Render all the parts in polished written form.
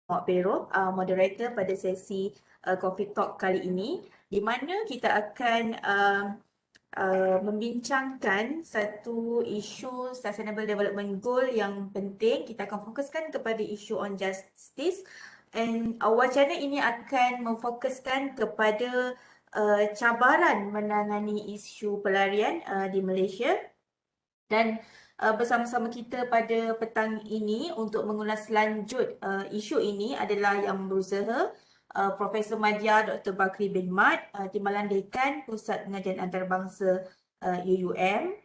Muhammad Pero, moderator pada sesi Coffee Talk kali ini, di mana kita akan membincangkan satu isu Sustainable Development Goal yang penting. Kita akan fokuskan kepada isu on justice, and wacana ini akan memfokuskan kepada cabaran menangani isu pelarian di Malaysia. Dan bersama-sama kita pada petang ini untuk mengulas lanjut isu ini adalah yang berusaha Profesor Madya Dr. Bakri bin Mat, Timbalan Dekan Pusat Pengajian Antarabangsa UUM,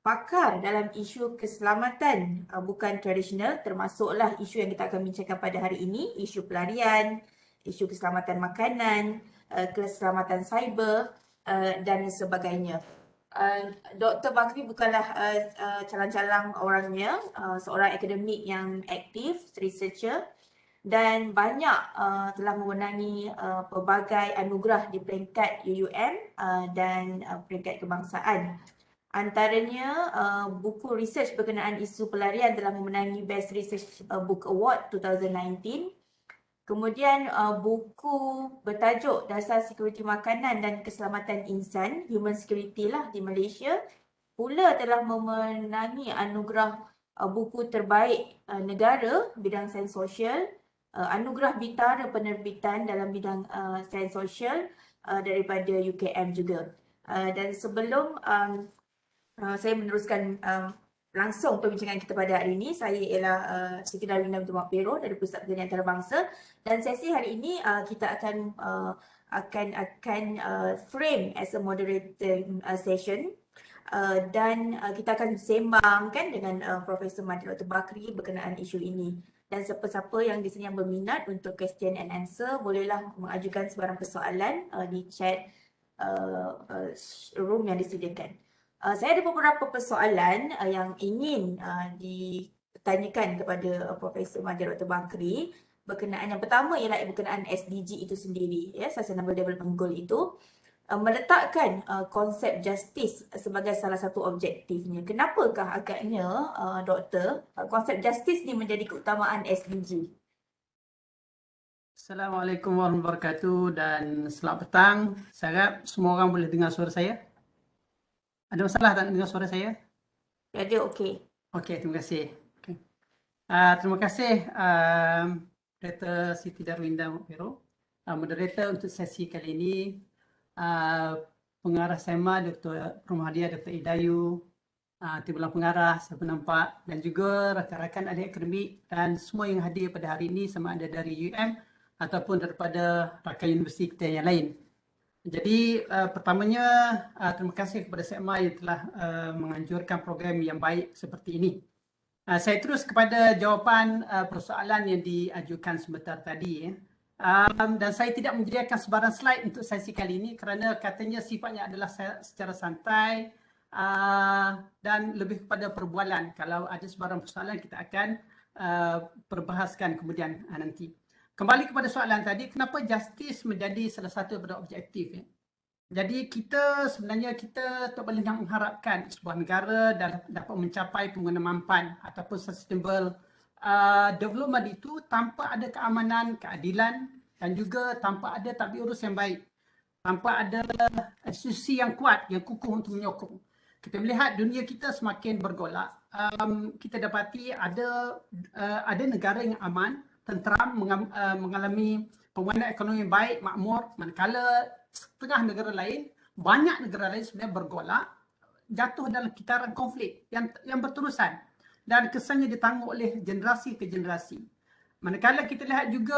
pakar dalam isu keselamatan bukan tradisional, termasuklah isu yang kita akan bincangkan pada hari ini, isu pelarian, isu keselamatan makanan, keselamatan cyber dan sebagainya. Dr. Bakri bukanlah calang-calang orangnya, seorang akademik yang aktif, researcher, dan banyak telah memenangi pelbagai anugerah di peringkat UUM dan peringkat kebangsaan. Antaranya buku research berkenaan isu pelarian telah memenangi Best Research Book Award 2019. Kemudian buku bertajuk Dasar Sekuriti Makanan dan Keselamatan Insan, Human Security lah di Malaysia, pula telah memenangi anugerah buku terbaik negara bidang sains sosial, anugerah Bintara Penerbitan dalam bidang sains sosial daripada UKM juga. Dan sebelum saya meneruskan langsung perbincangan kita pada hari ini, saya ialah Siti Darwina binti Muhammad Pero dari Pusat Pengajian Antarabangsa, dan sesi hari ini kita akan frame as a moderator session, dan kita akan sembangkan dengan Profesor Madya Dr. Bakri berkenaan isu ini. Dan siapa-siapa yang di sini yang berminat untuk question and answer, bolehlah mengajukan sebarang persoalan di chat room yang disediakan. Saya ada beberapa persoalan yang ingin ditanyakan kepada Profesor Madya Dr. Bakri berkenaan. Yang pertama ialah berkenaan SDG itu sendiri, ya, Sustainable Development Goal itu meletakkan konsep justice sebagai salah satu objektifnya. Kenapakah agaknya doktor konsep justice ni menjadi keutamaan SDG? Assalamualaikum warahmatullahi wabarakatuh dan selamat petang. Saya harap semua orang boleh dengar suara saya. Ada masalah tak dengar suara saya? Ada, okey. Okey, terima kasih. Okay. Terima kasih Dr. Siti Darwinda Pero, moderator untuk sesi kali ini, pengarah SEMA Dr. Muhammadiyah Dr. Idayu, timbalan pengarah saya nampak, dan juga rakan-rakan ahli akademik dan semua yang hadir pada hari ini, sama ada dari UM ataupun daripada rakan universiti kita yang lain. Jadi pertamanya terima kasih kepada SEMA yang telah menganjurkan program yang baik seperti ini. Saya terus kepada jawapan persoalan yang diajukan sebentar tadi. Dan saya tidak menyediakan sebarang slide untuk sesi kali ini kerana katanya sifatnya adalah secara santai dan lebih kepada perbualan. Kalau ada sebarang persoalan kita akan perbahaskan kemudian nanti. Kembali kepada soalan tadi, kenapa justice menjadi salah satu daripada objektif? Jadi sebenarnya kita tak boleh nak mengharapkan sebuah negara dapat mencapai pengguna mampan ataupun sustainable development itu tanpa ada keamanan, keadilan dan juga tanpa ada tadbir urus yang baik, tanpa ada institusi yang kuat, yang kukuh untuk menyokong. Kita melihat dunia kita semakin bergolak. Kita dapati ada negara yang aman, tenteram, mengalami pembangunan ekonomi yang baik, makmur, manakala setengah negara lain, banyak negara lain sebenarnya bergolak, jatuh dalam kitaran konflik yang berterusan dan kesannya ditanggung oleh generasi ke generasi. Manakala kita lihat juga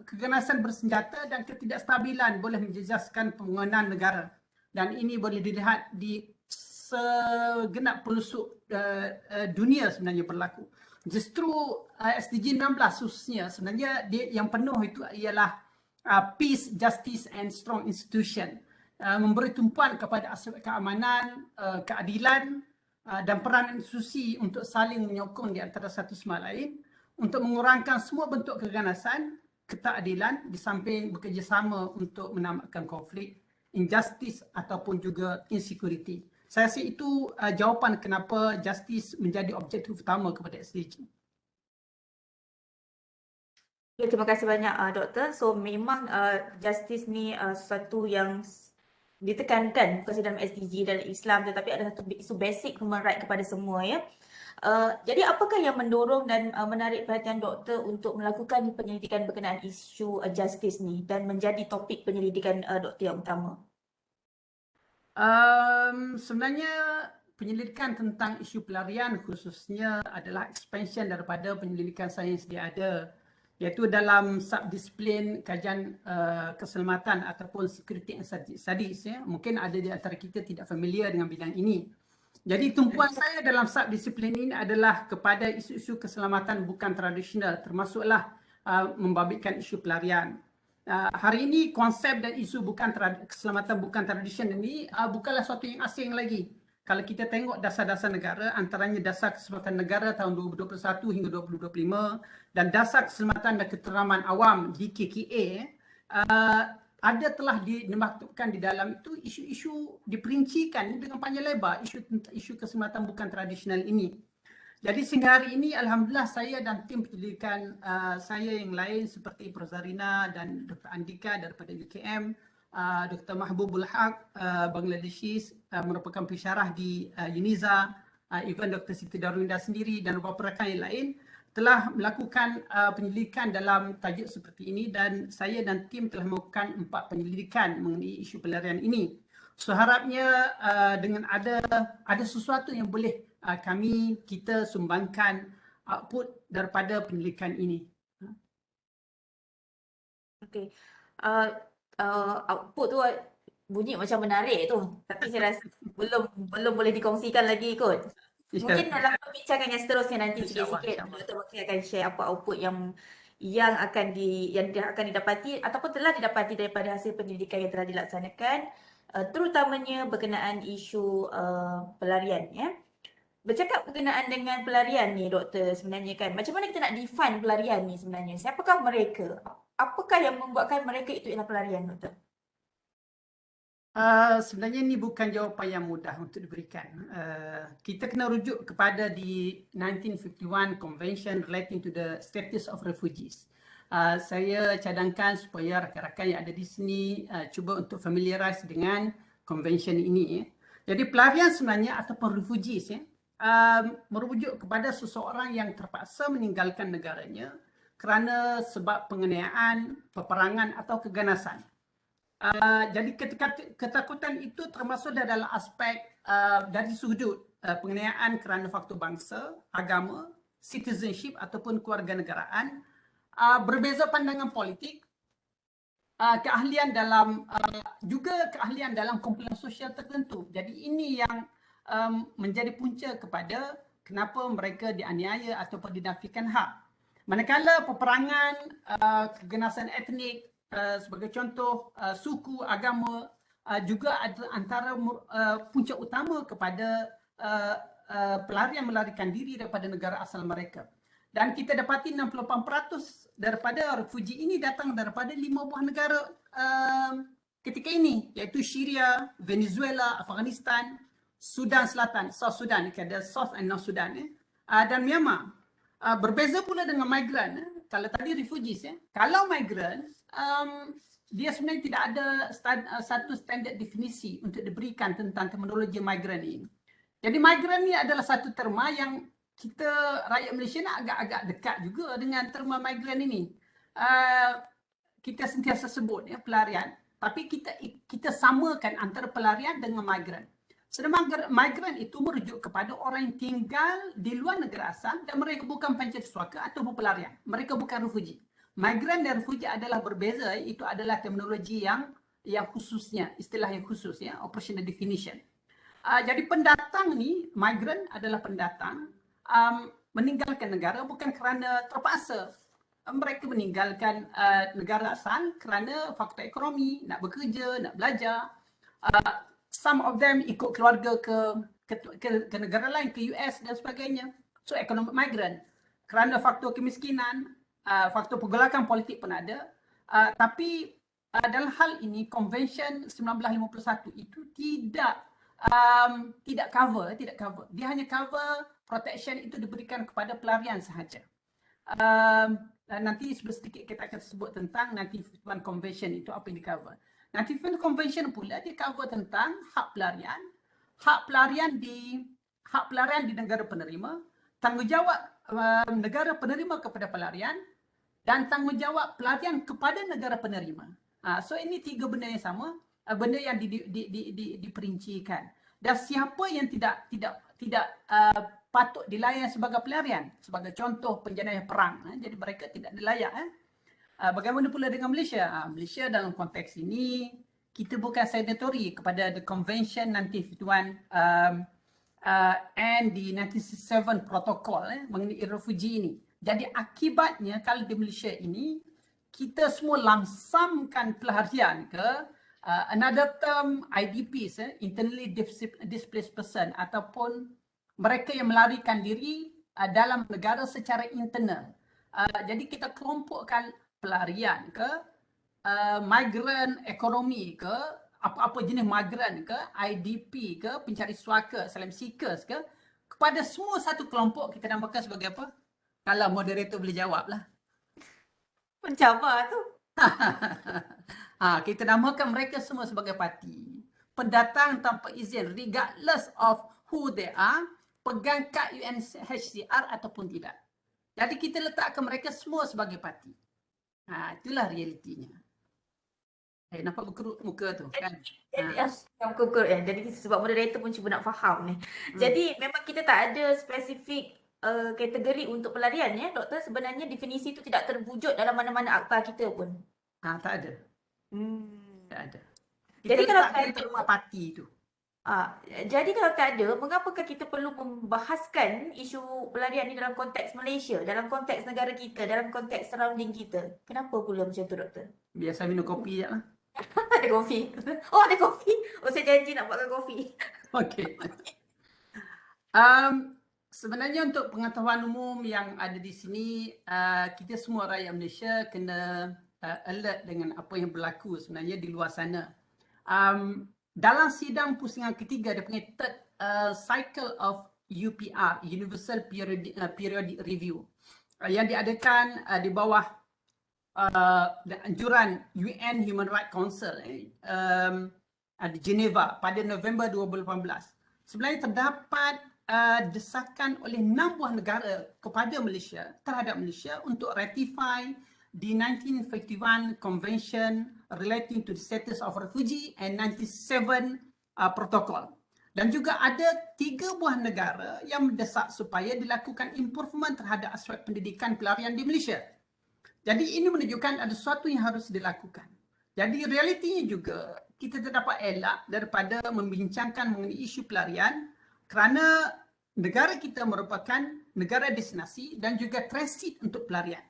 keganasan bersenjata dan ketidakstabilan boleh menjejaskan pembangunan negara, dan ini boleh dilihat di segenap pelosok dunia sebenarnya berlaku. Justru SDG 16 khususnya sebenarnya yang penuh itu ialah peace, justice and strong institution, memberi tumpuan kepada aspek keamanan, keadilan dan peranan institusi untuk saling menyokong di antara satu sama lain untuk mengurangkan semua bentuk keganasan, ketidakadilan di samping bekerjasama untuk menamatkan konflik, injustice ataupun juga insecurity. Saya rasa itu jawapan kenapa justice menjadi objektif utama kepada SDG. Ya, terima kasih banyak doktor. So memang justice ni sesuatu yang ditekankan bukan sahaja dalam SDG dalam Islam tetapi ada satu isu basic human right kepada semua ya. Jadi apakah yang mendorong dan menarik perhatian doktor untuk melakukan penyelidikan berkenaan isu justice ni dan menjadi topik penyelidikan doktor yang utama? Sebenarnya penyelidikan tentang isu pelarian khususnya adalah expansion daripada penyelidikan saya yang sedia ada, iaitu dalam subdisiplin kajian keselamatan ataupun security and studies. Ya. Mungkin ada di antara kita tidak familiar dengan bidang ini. Jadi tumpuan saya dalam subdisiplin ini adalah kepada isu-isu keselamatan bukan tradisional, termasuklah membabitkan isu pelarian. Hari ini konsep dan isu keselamatan bukan tradisional ini bukanlah sesuatu yang asing lagi. Kalau kita tengok dasar-dasar negara, antaranya Dasar Keselamatan Negara tahun 2021 hingga 2025 dan Dasar Keselamatan dan Ketenteraman Awam DKKA, ada telah dimaktubkan di dalam itu isu-isu diperincikan dengan panjang lebar isu keselamatan bukan tradisional ini. Jadi sehingga hari ini alhamdulillah saya dan tim penyelidikan saya yang lain seperti Prof Zarina dan Dr. Andika daripada UKM, Dr. Mahbubul Haq Bangladeshis merupakan pensyarah di UNIZA, even Dr. Siti Darwinda sendiri dan beberapa rakan yang lain telah melakukan penyelidikan dalam tajuk seperti ini dan saya dan tim telah melakukan 4 penyelidikan mengenai isu pelarian ini. So harapnya dengan ada sesuatu yang boleh kita sumbangkan output daripada penyelidikan ini. Okey. Output tu bunyi macam menarik tu. Tapi saya rasa belum boleh dikongsikan lagi kot. Mungkin dalam perbincangan yang seterusnya nanti sikit-sikit doktor mungkin akan share apa output yang akan didapati ataupun telah didapati daripada hasil penyelidikan yang telah dilaksanakan, terutamanya berkenaan isu pelarian ya. Bercakap berkenaan dengan pelarian ni doktor sebenarnya kan, macam mana kita nak define pelarian ni sebenarnya? Siapakah mereka? Apakah yang membuatkan mereka itu ialah pelarian doktor? Sebenarnya ini bukan jawapan yang mudah untuk diberikan. Kita kena rujuk kepada di 1951 Convention relating to the status of refugees. Saya cadangkan supaya rakan-rakan yang ada di sini cuba untuk familiarize dengan convention ini. Jadi pelarian sebenarnya ataupun refugees merujuk kepada seseorang yang terpaksa meninggalkan negaranya kerana sebab penganiayaan, peperangan atau keganasan. Jadi ketakutan itu termasuk dalam aspek dari sudut penganiayaan kerana faktor bangsa, agama, citizenship ataupun kewarganegaraan, berbeza pandangan politik, keahlian dalam juga keahlian dalam kumpulan sosial tertentu. Jadi ini yang menjadi punca kepada kenapa mereka dianiaya ataupun dinafikan hak. Manakala peperangan, keganasan etnik, sebagai contoh suku, agama juga antara punca utama kepada pelarian melarikan diri daripada negara asal mereka. Dan kita dapati 68% daripada refugee ini datang daripada 5 buah negara ketika ini, iaitu Syria, Venezuela, Afghanistan, Sudan Selatan, South Sudan, ada South and North Sudan, dan Myanmar. Berbeza pula dengan migran. Kalau tadi refugees, kalau migran, dia sebenarnya tidak ada satu standard definisi untuk diberikan tentang terminologi migran ini. Jadi migran ni adalah satu terma yang kita rakyat Malaysia nak agak-agak dekat juga dengan terma migran ini. Kita sentiasa sebut pelarian, tapi kita samakan antara pelarian dengan migran. Sedangkan migran itu merujuk kepada orang yang tinggal di luar negara asal dan mereka bukan pencari suaka atau pelarian. Mereka bukan refugee. Migran dan refugee adalah berbeza, itu adalah terminologi yang khususnya, istilah yang khusus operational definition. Jadi pendatang ni, migran adalah pendatang meninggalkan negara bukan kerana terpaksa. Mereka meninggalkan negara asal kerana faktor ekonomi, nak bekerja, nak belajar. Some of them ikut keluarga ke negara lain, ke US dan sebagainya. So economic migrant. Kerana faktor kemiskinan, faktor pergolakan politik pun ada. Tapi dalam hal ini, Convention 1951 itu tidak cover. Dia hanya cover protection itu diberikan kepada pelarian sahaja. nanti sedikit kita akan sebut tentang 1951 Convention itu apa yang di cover. 1951 Convention pula dia cover tentang hak pelarian, hak pelarian di negara penerima, tanggungjawab negara penerima kepada pelarian, dan tanggungjawab pelarian kepada negara penerima. So ini tiga benda yang sama, benda yang diperincikan. Dan siapa yang tidak patut dilayan sebagai pelarian, sebagai contoh penjenayah perang. Jadi mereka tidak dilayak. Bagaimana pula dengan Malaysia? Malaysia dalam konteks ini, kita bukan signatory kepada the Convention 1951 and the 1967 Protocol mengenai refugee ini. Jadi akibatnya kalau di Malaysia ini, kita semua lamsamkan pelarian ke another term IDPs, internally displaced person, ataupun mereka yang melarikan diri dalam negara secara internal. Jadi kita kelompokkan pelarian ke migran ekonomi ke apa-apa jenis migran ke IDP ke pencari suaka, asylum seekers ke, kepada semua satu kelompok kita namakan sebagai apa? Kalau moderator boleh jawab lah. Mencabar tu. Kita namakan mereka semua sebagai parti. Pendatang tanpa izin, regardless of who they are, pegang kad UNHCR ataupun tidak. Jadi kita letakkan mereka semua sebagai parti. Itulah realitinya. Nampak berkerut muka tu kan? Yang kukur jadi sebab moderator pun cuba nak faham ni. Jadi memang kita tak ada spesifik kategori untuk pelarian ya, doktor. Sebenarnya definisi itu tidak terwujud dalam mana-mana akta kita pun. Tak ada. Tak ada. Kita Jadi kalau letakkan terma parti tu. Jadi kalau tak ada, mengapakah kita perlu membahaskan isu pelarian ini dalam konteks Malaysia, dalam konteks negara kita, dalam konteks surrounding kita? Kenapa pula macam tu, doktor? Biasa minum kopi je lah. Ada kopi. Oh, ada kopi. Oh, saya janji nak buatkan kopi. Okey. Sebenarnya untuk pengetahuan umum yang ada di sini, kita semua rakyat Malaysia kena alert dengan apa yang berlaku sebenarnya di luar sana. Dalam sidang pusingan ketiga, dia panggil third cycle of UPR, Universal Periodic Review, yang diadakan di bawah anjuran UN Human Rights Council di Geneva pada November 2018. Sebenarnya terdapat desakan oleh 6 buah negara kepada Malaysia, terhadap Malaysia untuk ratify the 1951 Convention relating to the status of refugee and 97 Protocol. Dan juga ada 3 buah negara yang mendesak supaya dilakukan improvement terhadap aspek pendidikan pelarian di Malaysia. Jadi ini menunjukkan ada sesuatu yang harus dilakukan. Jadi realitinya juga kita tidak dapat elak daripada membincangkan mengenai isu pelarian kerana negara kita merupakan negara destinasi dan juga transit untuk pelarian.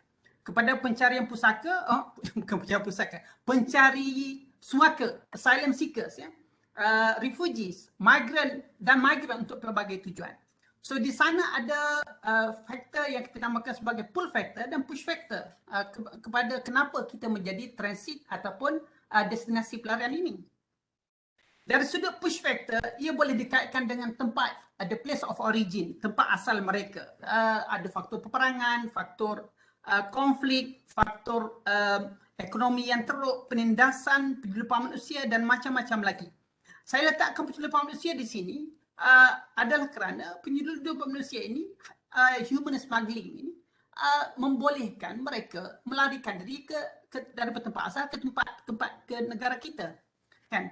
Kepada pencarian pusaka, bukan pencari pusaka, pencari suaka, asylum seekers, refugees, migran untuk pelbagai tujuan. So di sana ada faktor yang kita namakan sebagai pull factor dan push factor kepada kenapa kita menjadi transit ataupun destinasi pelarian ini. Dari sudut push factor, ia boleh dikaitkan dengan tempat, the place of origin, tempat asal mereka. Ada faktor peperangan, faktor konflik, faktor ekonomi yang teruk, penindasan, penyelundupan manusia dan macam-macam lagi. Saya letakkan penyelundupan manusia di sini adalah kerana penyelundupan manusia ini, human smuggling ini, membolehkan mereka melarikan diri daripada tempat asal ke negara kita. Kan?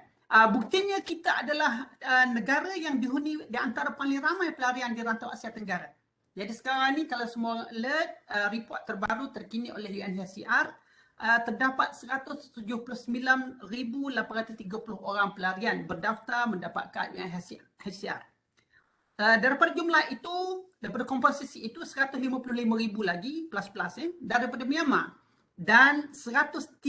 Buktinya kita adalah negara yang dihuni di antara paling ramai pelarian di rantau Asia Tenggara. Jadi sekarang ni kalau semua alert, report terbaru terkini oleh UNHCR, terdapat 179,830 orang pelarian berdaftar mendapatkan UNHCR. Daripada jumlah itu, daripada komposisi itu 155,000 lagi plus daripada Myanmar dan 103,090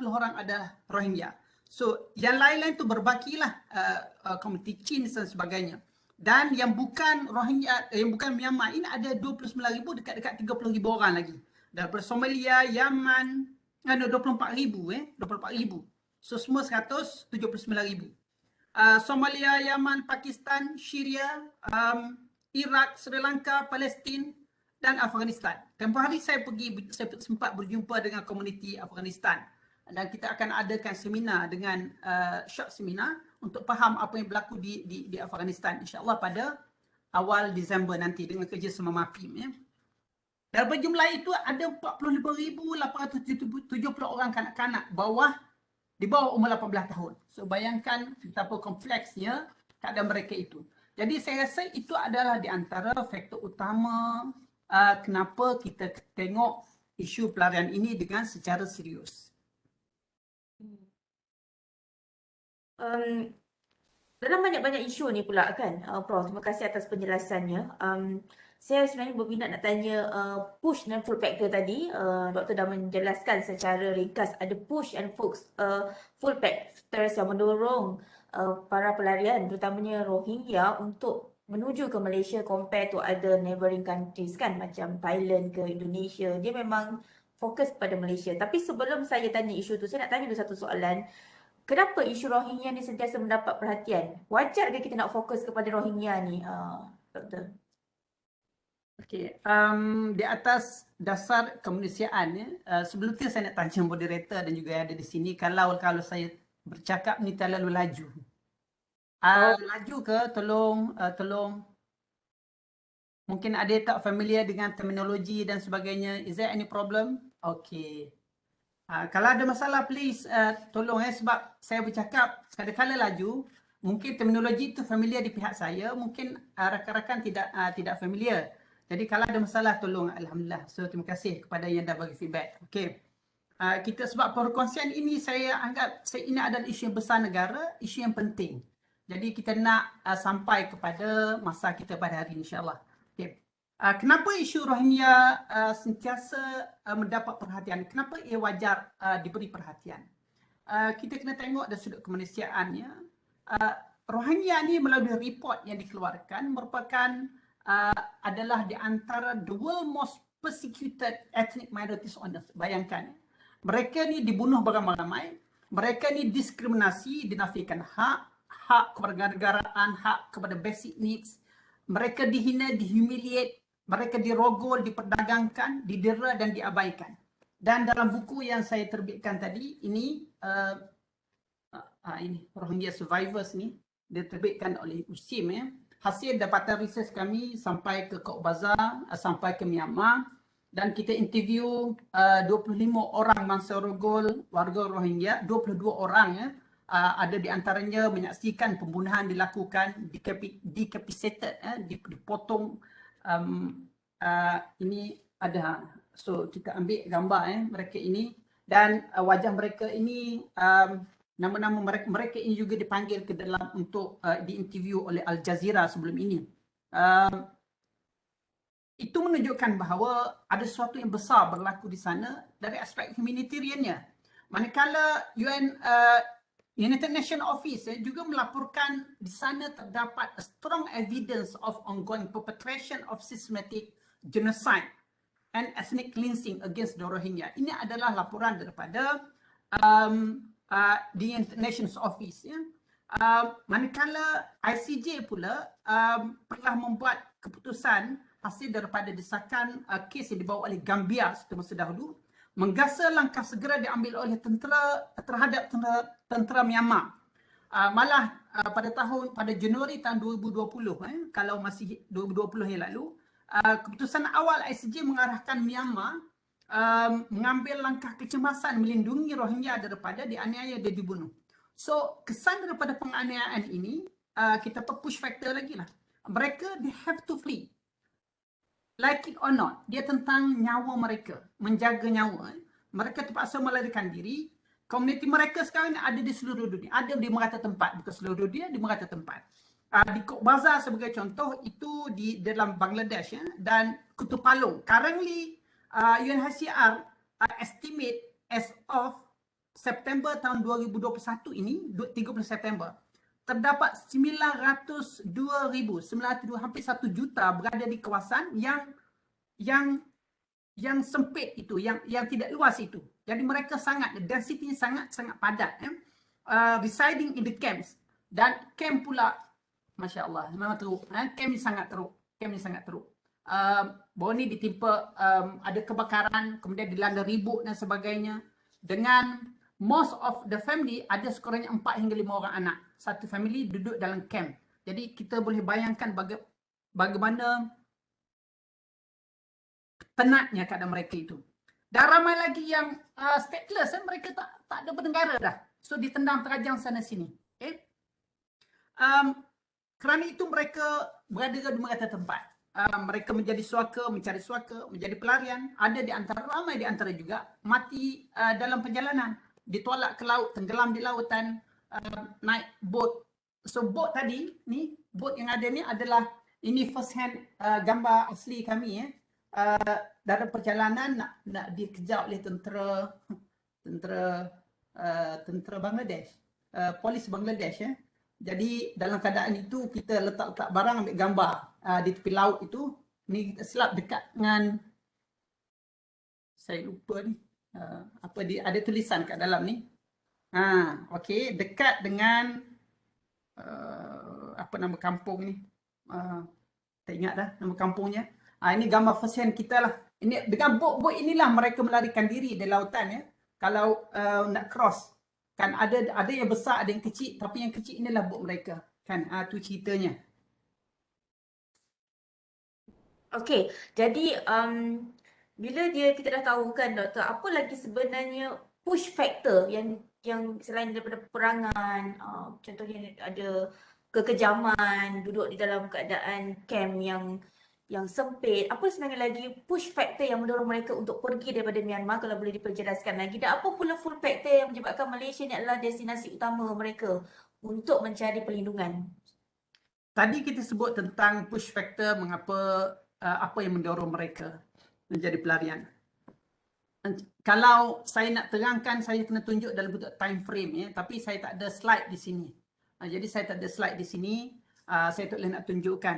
orang adalah Rohingya. So yang lain-lain tu berbakilah komuniti Chin dan sebagainya. Dan yang bukan Rohingya, yang bukan Myanmar ini ada 29,000, dekat-dekat 30,000 orang lagi. Daripada Somalia, Yaman, 24,000. So semua 179,000. Somalia, Yaman, Pakistan, Syria, Iraq, Sri Lanka, Palestin dan Afghanistan. Tempoh hari saya sempat berjumpa dengan komuniti Afghanistan dan kita akan adakan seminar dengan short seminar untuk faham apa yang berlaku di Afghanistan, insya-Allah pada awal Disember nanti dengan kerjasama MAPIM, ya. Dan berjumlah itu ada 45,870 orang kanak-kanak di bawah umur 18 tahun. So bayangkan betapa kompleksnya keadaan mereka itu. Jadi saya rasa itu adalah di antara faktor utama kenapa kita tengok isu pelarian ini dengan secara serius. Dalam banyak-banyak isu ni pula kan, Prof, terima kasih atas penjelasannya. Saya sebenarnya berminat nak tanya push dan pull factor tadi. Doktor dah menjelaskan secara ringkas ada push and pull factors yang mendorong para pelarian, terutamanya Rohingya, untuk menuju ke Malaysia compare to other neighbouring countries kan, macam Thailand ke Indonesia. Dia memang fokus pada Malaysia. Tapi sebelum saya tanya isu tu, saya nak tanya dulu satu soalan. Kenapa isu Rohingya ni sentiasa mendapat perhatian? Wajar ke kita nak fokus kepada Rohingya ni, Doktor? Okey, di atas dasar kemanusiaan, ya, sebelum tu saya nak tanya moderator dan juga yang ada di sini, kalau saya bercakap ni terlalu laju. Laju ke? Tolong. Mungkin ada yang tak familiar dengan terminologi dan sebagainya. Is there any problem? Okey. Kalau ada masalah, please tolong, sebab saya bercakap kadang-kadang laju. Mungkin terminologi itu familiar di pihak saya, mungkin rakan-rakan tidak familiar. Jadi kalau ada masalah, tolong. Alhamdulillah. So terima kasih kepada yang dah bagi feedback. Okey. Kita sebab perkongsian ini saya anggap ini adalah isu yang besar negara, isu yang penting. Jadi kita nak sampai kepada masa kita pada hari ini, insya-Allah. Okey. Kenapa isu Rohingya sentiasa mendapat perhatian? Kenapa ia wajar diberi perhatian? Kita kena tengok dari sudut kemanusiaannya. Rohingya ni melalui report yang dikeluarkan merupakan adalah di antara the world most persecuted ethnic minorities on earth. Bayangkan, mereka ni dibunuh beramai-ramai, mereka ni diskriminasi, dinafikan hak kewarganegaraan, hak kepada basic needs, mereka dihina, dihumiliate, mereka dirogol, diperdagangkan, didera dan diabaikan. Dan dalam buku yang saya terbitkan tadi, ini Rohingya Survivors ni, diterbitkan oleh USIM, ya. Hasil dapatan research kami sampai ke Cox's Bazar, sampai ke Myanmar, dan kita interview 25 orang mangsa rogol warga Rohingya, 22 orang, ya. Ada di antaranya menyaksikan pembunuhan dilakukan, decapitated, dipotong. Ini ada, so kita ambil gambar mereka ini, dan wajah mereka ini, nama-nama mereka ini juga dipanggil ke dalam untuk diinterview oleh Al Jazeera sebelum ini. Itu menunjukkan bahawa ada sesuatu yang besar berlaku di sana dari aspek humanitariannya. Manakala United Nations Office juga melaporkan di sana terdapat strong evidence of ongoing perpetration of systematic genocide and ethnic cleansing against the Rohingya. Ini adalah laporan daripada the United Nations Office, ya. Manakala ICJ pula pernah membuat keputusan hasil daripada desakan kes yang dibawa oleh Gambia semasa dahulu, menggasa langkah segera diambil oleh terhadap tentera Myanmar. Malah pada Januari tahun 2020, kalau masih 2020 yang lalu, keputusan awal ICJ mengarahkan Myanmar mengambil langkah kecemasan melindungi Rohingya daripada dianiaya dan dibunuh. So kesan daripada penganiayaan ini, kita push factor lagi lah. Mereka, they have to flee. Like it or not, dia tentang nyawa mereka, menjaga nyawa. Mereka terpaksa melarikan diri. Komuniti mereka sekarang ada di seluruh dunia. Ada di merata tempat, bukan seluruh dunia, di merata tempat. Di Cox's Bazar sebagai contoh, itu di dalam Bangladesh, ya, dan Kutub Palung. Currently, UNHCR estimate as of September tahun 2021 ini, 30 September, terdapat 902,000, hampir 1 juta berada di kawasan yang sempit itu, yang tidak luas itu. Jadi mereka density sangat padat, residing in the camps. Dan camp pula, Masya Allah, memang teruk. Camp ni sangat teruk. baru ni ditimpa ada kebakaran, kemudian dilanda ribut dan sebagainya. Dengan most of the family ada sekurangnya 4 hingga 5 orang anak. Satu family duduk dalam camp. Jadi kita boleh bayangkan bagaimana penatnya keadaan mereka itu. Dan ramai lagi yang stateless, mereka tak ada bernegara dah. So ditendang terajang sana sini. Okay? Kerana itu mereka berada di merata tempat. Mereka menjadi suaka, mencari suaka, menjadi pelarian. Ada di antara, ramai di antara juga mati dalam perjalanan. Ditolak ke laut, tenggelam di lautan, naik bot. So bot tadi, ni bot yang ada ni adalah, ini first hand gambar asli kami dalam perjalanan nak dikejar oleh tentera Bangladesh, polis Bangladesh. Jadi dalam keadaan itu kita letak barang, ambil gambar di tepi laut itu. Ni kita silap dekat dengan, saya lupa ni, apa dia, ada tulisan kat dalam ni. Okey, dekat dengan apa nama kampung ni, tak ingat dah nama kampungnya. Ini gambar first hand kita lah. Ini dengan bot inilah mereka melarikan diri di lautan ya. Kalau nak cross, kan ada yang besar, ada yang kecil, tapi yang kecil inilah bot mereka. Kan tu ceritanya. Okey, jadi bila kita dah tahu kan doktor, apa lagi sebenarnya push factor yang selain daripada peperangan, contohnya ada kekejaman, duduk di dalam keadaan camp yang sempit, apa sebenarnya lagi push factor yang mendorong mereka untuk pergi daripada Myanmar, kalau boleh diperjelaskan lagi, dan apa pula full factor yang menyebabkan Malaysia ni adalah destinasi utama mereka untuk mencari perlindungan? Tadi kita sebut tentang push factor, mengapa apa yang mendorong mereka menjadi pelarian. Kalau saya nak terangkan, saya kena tunjuk dalam bentuk time frame ya, tapi saya tak ada slide di sini. Jadi saya tak ada slide di sini. Saya tak boleh nak tunjukkan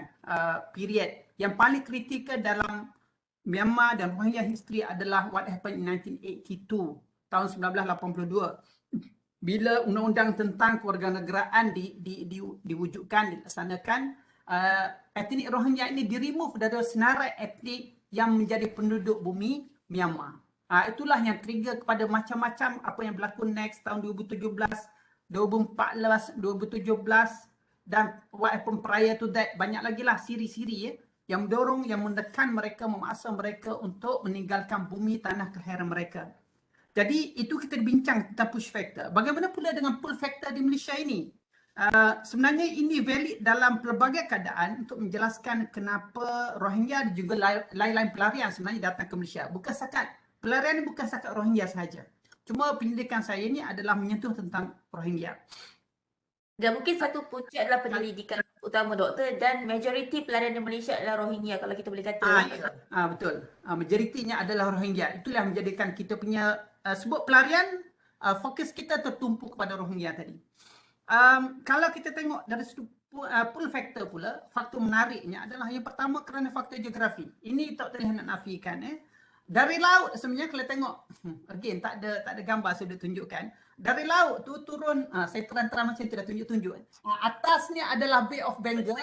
period. Yang paling kritikal dalam Myanmar dan Rohingya history adalah what happened in 1982, tahun 1982. Bila undang-undang tentang kewarganegaraan diwujudkan, dilaksanakan, etnik Rohingya ini di-remove dari senarai etnik yang menjadi penduduk bumi Myanmar. Itulah yang trigger kepada macam-macam apa yang berlaku next tahun 2017, 2014, 2017 dan what happened prior to that. Banyak lagi lah siri-siri yang mendorong, yang menekan mereka, memaksa mereka untuk meninggalkan bumi tanah kelahiran mereka. Jadi itu kita bincang tentang push factor. Bagaimana pula dengan pull factor di Malaysia ini? Sebenarnya ini valid dalam pelbagai keadaan untuk menjelaskan kenapa Rohingya dan juga lain-lain pelarian sebenarnya datang ke Malaysia. Bukan setakat pelarian, bukan setakat Rohingya sahaja. Cuma penyelidikan saya ini adalah menyentuh tentang Rohingya. Dan mungkin satu punca adalah penyelidikan utama doktor, dan majoriti pelarian di Malaysia adalah Rohingya, kalau kita boleh kata. Betul. Majoritinya adalah Rohingya. Itulah menjadikan kita punya sebut pelarian, fokus kita tertumpu kepada Rohingya tadi. Kalau kita tengok dari sudut pull factor pula, faktor menariknya adalah yang pertama kerana faktor geografi. Ini tak boleh nak nafikan. Dari laut sebenarnya kalau tengok, again tak ada gambar saya dah tunjukkan. Dari laut tu turun, saya terang-terang macam tu dah tunjuk-tunjuk. Atasnya adalah Bay of Bengal,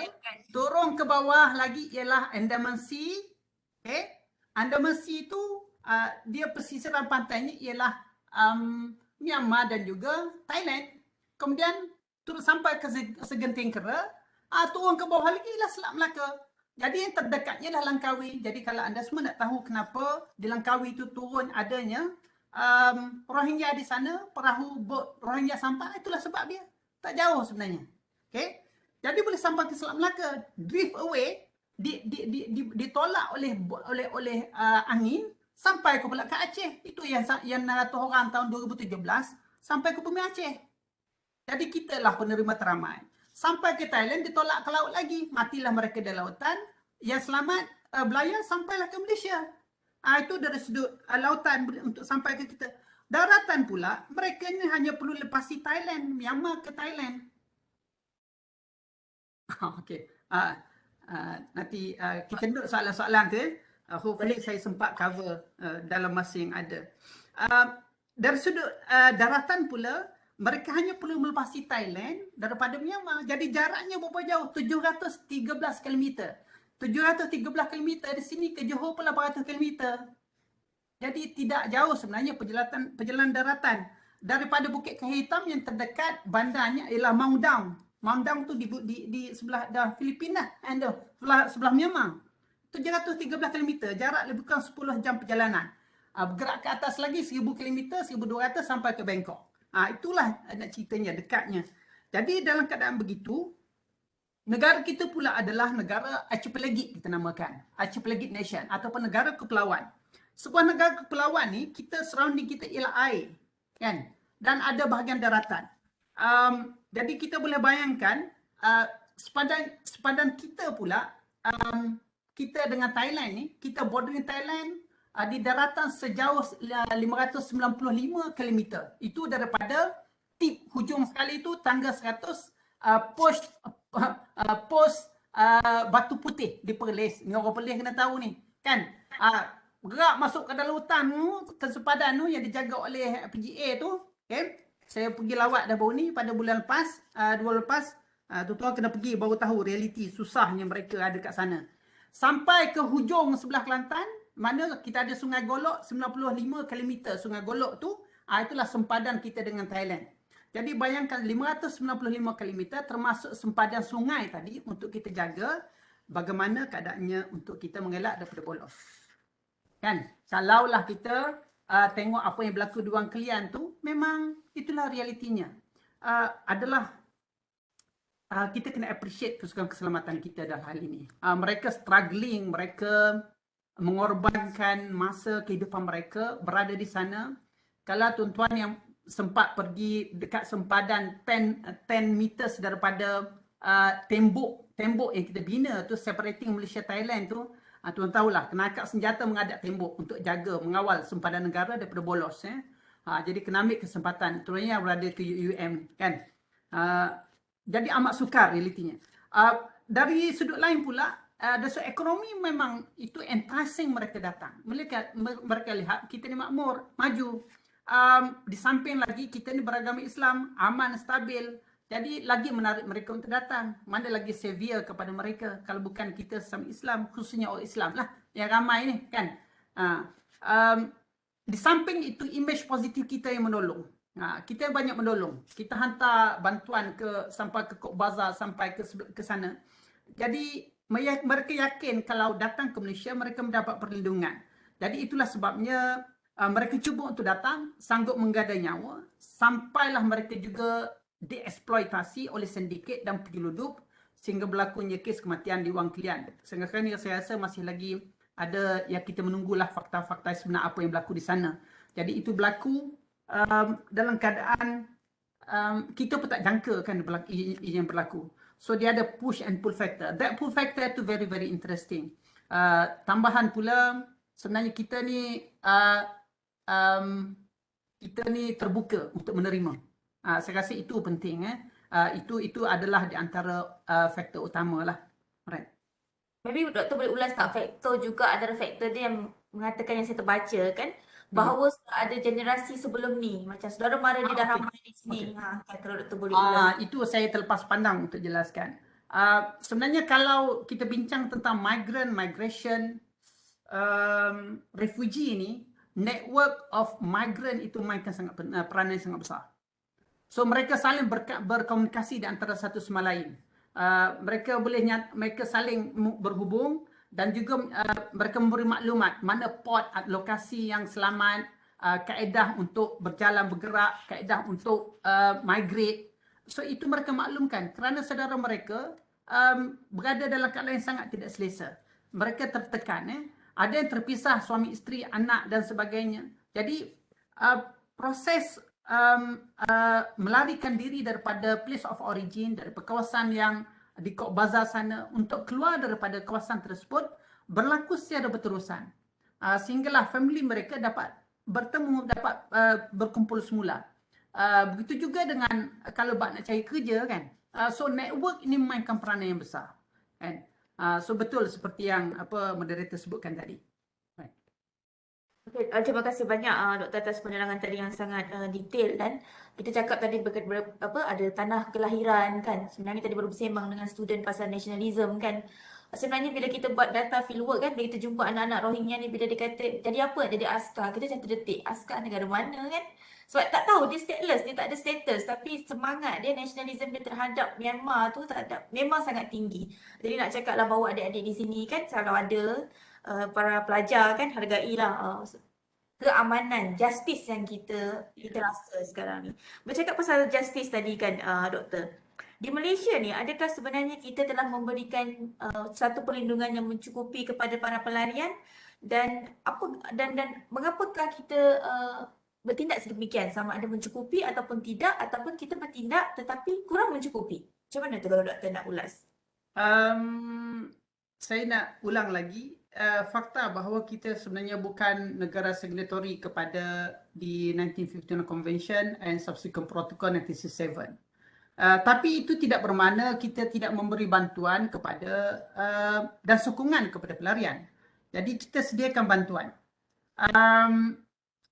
turun ke bawah lagi ialah Andaman Sea. Andaman Sea tu dia pesisiran pantainya ialah Myanmar dan juga Thailand. Kemudian turun sampai ke segenting Kera, turun ke bawah lagi ialah Selat Melaka. Jadi yang terdekatnya adalah Langkawi. Jadi kalau anda semua nak tahu kenapa di Langkawi itu turun adanya Rohingya di sana, perahu bot Rohingya sampai, itulah sebab dia. Tak jauh sebenarnya. Okay? Jadi boleh sampai ke Selat Melaka, drift away, ditolak oleh angin sampai ke pula ke Aceh. Itu yang 600 orang tahun 2017 sampai ke bumi Aceh. Jadi kita lah penerima teramai. Sampai ke Thailand, ditolak ke laut lagi. Matilah mereka di lautan. Yang selamat belayar sampailah ke Malaysia. Itu dari sudut lautan untuk sampai ke kita. Daratan pula, mereka ni hanya perlu lepasi Thailand, Myanmar ke Thailand. Okey. Nanti kita duduk soalan-soalan tu. Hopefully saya sempat cover dalam masa yang ada. Dari sudut daratan pula, mereka hanya perlu melepasi Thailand daripada Myanmar. Jadi jaraknya berapa jauh? 713 km. 713 km, di sini ke Johor pun 800 km. Jadi tidak jauh sebenarnya perjalanan daratan. Daripada Bukit Kahir Hitam yang terdekat bandarnya ialah Mount Daun. Mount Daun tu di sebelah Filipina and sebelah Myanmar. 713 km, jarak lebih kurang 10 jam perjalanan. Bergerak ke atas lagi 1000 km, 1200 sampai ke Bangkok. Itulah nak ceritanya, dekatnya. Jadi dalam keadaan begitu, negara kita pula adalah negara archipelagic, kita namakan. Archipelagic nation ataupun negara kepulauan. Sebuah negara kepulauan ni, surrounding kita ialah air. Kan? Dan ada bahagian daratan. Jadi kita boleh bayangkan, sepadan kita pula, kita dengan Thailand ni, kita bordering Thailand di daratan sejauh 595 km. Itu daripada tip hujung sekali itu tangga 100 pos Batu Putih di Perlis. Ni orang Perlis kena tahu ni, kan? Bergerak masuk ke dalam hutan tu, ke sepadan tu yang dijaga oleh PGA tu, okay? Saya pergi lawat dah baru ni pada bulan lepas, 2 lepas. Tuan-tuan kena pergi baru tahu realiti susahnya mereka ada kat sana. Sampai ke hujung sebelah Kelantan, mana kita ada Sungai Golok 95 km. Sungai Golok tu, itulah sempadan kita dengan Thailand. Jadi bayangkan 595 km termasuk sempadan sungai tadi untuk kita jaga bagaimana keadaannya untuk kita mengelak daripada bolos. Kan? Kalaulah kita tengok apa yang berlaku di Wang Kelian tu, memang itulah realitinya. Kita kena appreciate keselamatan kita dalam hal ini. Mereka struggling, mereka mengorbankan masa kehidupan mereka berada di sana. Kalau tuan-tuan yang sempat pergi dekat sempadan 10 meters daripada tembok yang kita bina tu, separating Malaysia Thailand tu, tuan tahulah kena angkat senjata menghadap tembok untuk jaga, mengawal sempadan negara daripada bolos. Jadi kena ambil kesempatan, terutamanya berada ke UUM, kan. Jadi amat sukar realitinya. Dari sudut lain pula, dari sudut ekonomi memang itu enticing mereka datang. Mereka lihat kita ni makmur, maju. Di samping lagi kita ni beragama Islam, aman, stabil. Jadi lagi menarik mereka untuk datang. Mana lagi severe kepada mereka kalau bukan kita sesama Islam, khususnya orang Islam lah yang ramai ni, kan. Di samping itu image positif kita yang menolong. Kita banyak menolong. Kita hantar bantuan sampai ke Cox's Bazar, sampai ke sana. Jadi mereka yakin kalau datang ke Malaysia mereka mendapat perlindungan. Jadi itulah sebabnya mereka cuba untuk datang, sanggup menggadai nyawa, sampailah mereka juga dieksploitasi oleh sindiket dan penyelundup sehingga berlakunya kes kematian di Wang Kelian. Sehingga sekarang ni saya rasa masih lagi ada yang kita menunggulah fakta-fakta sebenar apa yang berlaku di sana. Jadi itu berlaku dalam keadaan kita pun tak jangka kan yang berlaku. So dia ada push and pull factor. That pull factor tu very very interesting. Tambahan pula sebenarnya kita ni terbuka untuk menerima. Saya rasa itu penting. Itu adalah di antara faktor utama lah. Right. Maybe doktor boleh ulas tak faktor juga, ada faktor dia yang mengatakan yang saya terbaca kan, bahawa ada generasi sebelum ni, macam saudara mara dia dah ramai di sini. Kan, kalau doktor boleh ulas. Itu saya terlepas pandang untuk jelaskan. Sebenarnya kalau kita bincang tentang migration, refugee ni, network of migrant itu mainkan peranan yang sangat besar. So mereka saling berkomunikasi di antara satu sama lain. Mereka saling berhubung dan juga mereka memberi maklumat mana port, lokasi yang selamat, kaedah untuk berjalan bergerak, kaedah untuk migrate. So itu mereka maklumkan kerana saudara mereka berada dalam keadaan yang sangat tidak selesa. Mereka tertekan. Ada yang terpisah suami isteri, anak dan sebagainya. Jadi proses melarikan diri daripada place of origin, daripada kawasan yang di Cox's Bazar sana untuk keluar daripada kawasan tersebut berlaku secara berterusan. Sehinggalah family mereka dapat bertemu, dapat berkumpul semula. Begitu juga dengan kalau nak cari kerja kan. So network ini memainkan peranan yang besar. Kan? So betul seperti yang moderator sebutkan tadi. Okay, terima kasih banyak doktor atas penerangan tadi yang sangat detail. Dan kita cakap tadi ada tanah kelahiran kan. Sebenarnya tadi baru bersembang dengan student pasal nationalism kan. Sebenarnya bila kita buat data fieldwork kan, bila kita jumpa anak-anak Rohingya ni, bila dia kata jadi apa, jadi askar, kita macam terdetik, askar negara mana kan? Sebab tak tahu, dia stateless, dia tak ada status, tapi semangat dia, nationalism dia terhadap Myanmar tu tak ada, memang sangat tinggi. Jadi nak cakap lah bawa adik-adik di sini kan, kalau ada para pelajar kan, hargailah keamanan, justice yang kita rasa sekarang ni. Bercakap pasal justice tadi kan, doktor. Di Malaysia ni, adakah sebenarnya kita telah memberikan satu perlindungan yang mencukupi kepada para pelarian, dan mengapakah kita bertindak sedemikian, sama ada mencukupi ataupun tidak, ataupun kita bertindak tetapi kurang mencukupi? Macam mana tu kalau doktor nak ulas? Saya nak ulang lagi fakta bahawa kita sebenarnya bukan negara signatory kepada di 1951 Convention and subsequent Protocol 1967. Tapi itu tidak bermakna kita tidak memberi bantuan kepada dan sokongan kepada pelarian. Jadi kita sediakan bantuan.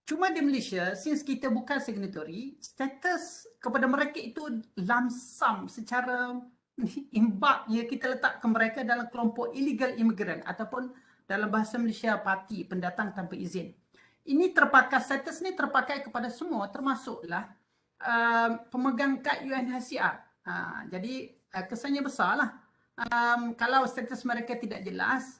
Cuma di Malaysia, since kita bukan signatory, status kepada mereka itu lamsam secara imbak, ya, kita letak ke mereka dalam kelompok illegal immigrant ataupun dalam bahasa Malaysia parti pendatang tanpa izin. Ini terpakai, status ni terpakai kepada semua, termasuklah pemegang kad UNHCR. Jadi kesannya besarlah. Kalau status mereka tidak jelas,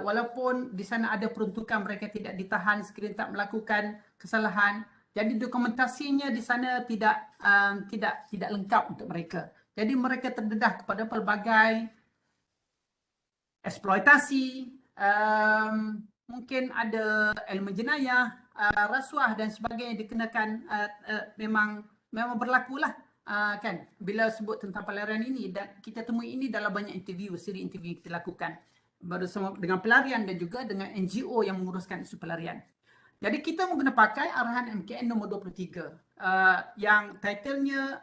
walaupun di sana ada peruntukan mereka tidak ditahan sekiranya tak melakukan kesalahan, jadi dokumentasinya di sana tidak lengkap untuk mereka. Jadi mereka terdedah kepada pelbagai eksploitasi, mungkin ada elemen jenayah, rasuah dan sebagainya dikenakan, memang berlakulah, kan, bila sebut tentang pelarian ini. Dan kita temui ini dalam banyak interview, siri interview kita lakukan bersama dengan pelarian dan juga dengan NGO yang menguruskan isu pelarian. Jadi kita menggunakan pakai arahan MKN nombor 23 yang titlenya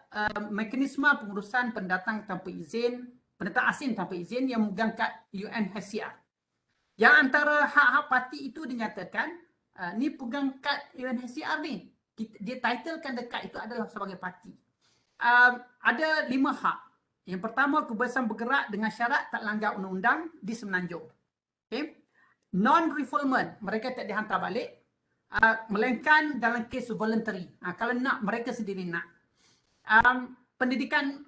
Mekanisme Pengurusan Pendatang Tanpa Izin, Pendatang Asing Tanpa Izin yang memegang kad UNHCR. Yang antara hak-hak parti itu dinyatakan, ni pegang kad UNHCR ni, dia titlekan dekat itu adalah sebagai parti. Ada 5 hak. Yang pertama, kebebasan bergerak dengan syarat tak langgar undang-undang di Semenanjung. Okay? Non-refoulement, mereka tak dihantar balik, melainkan dalam kes voluntary. Kalau nak, mereka sendiri nak. Pendidikan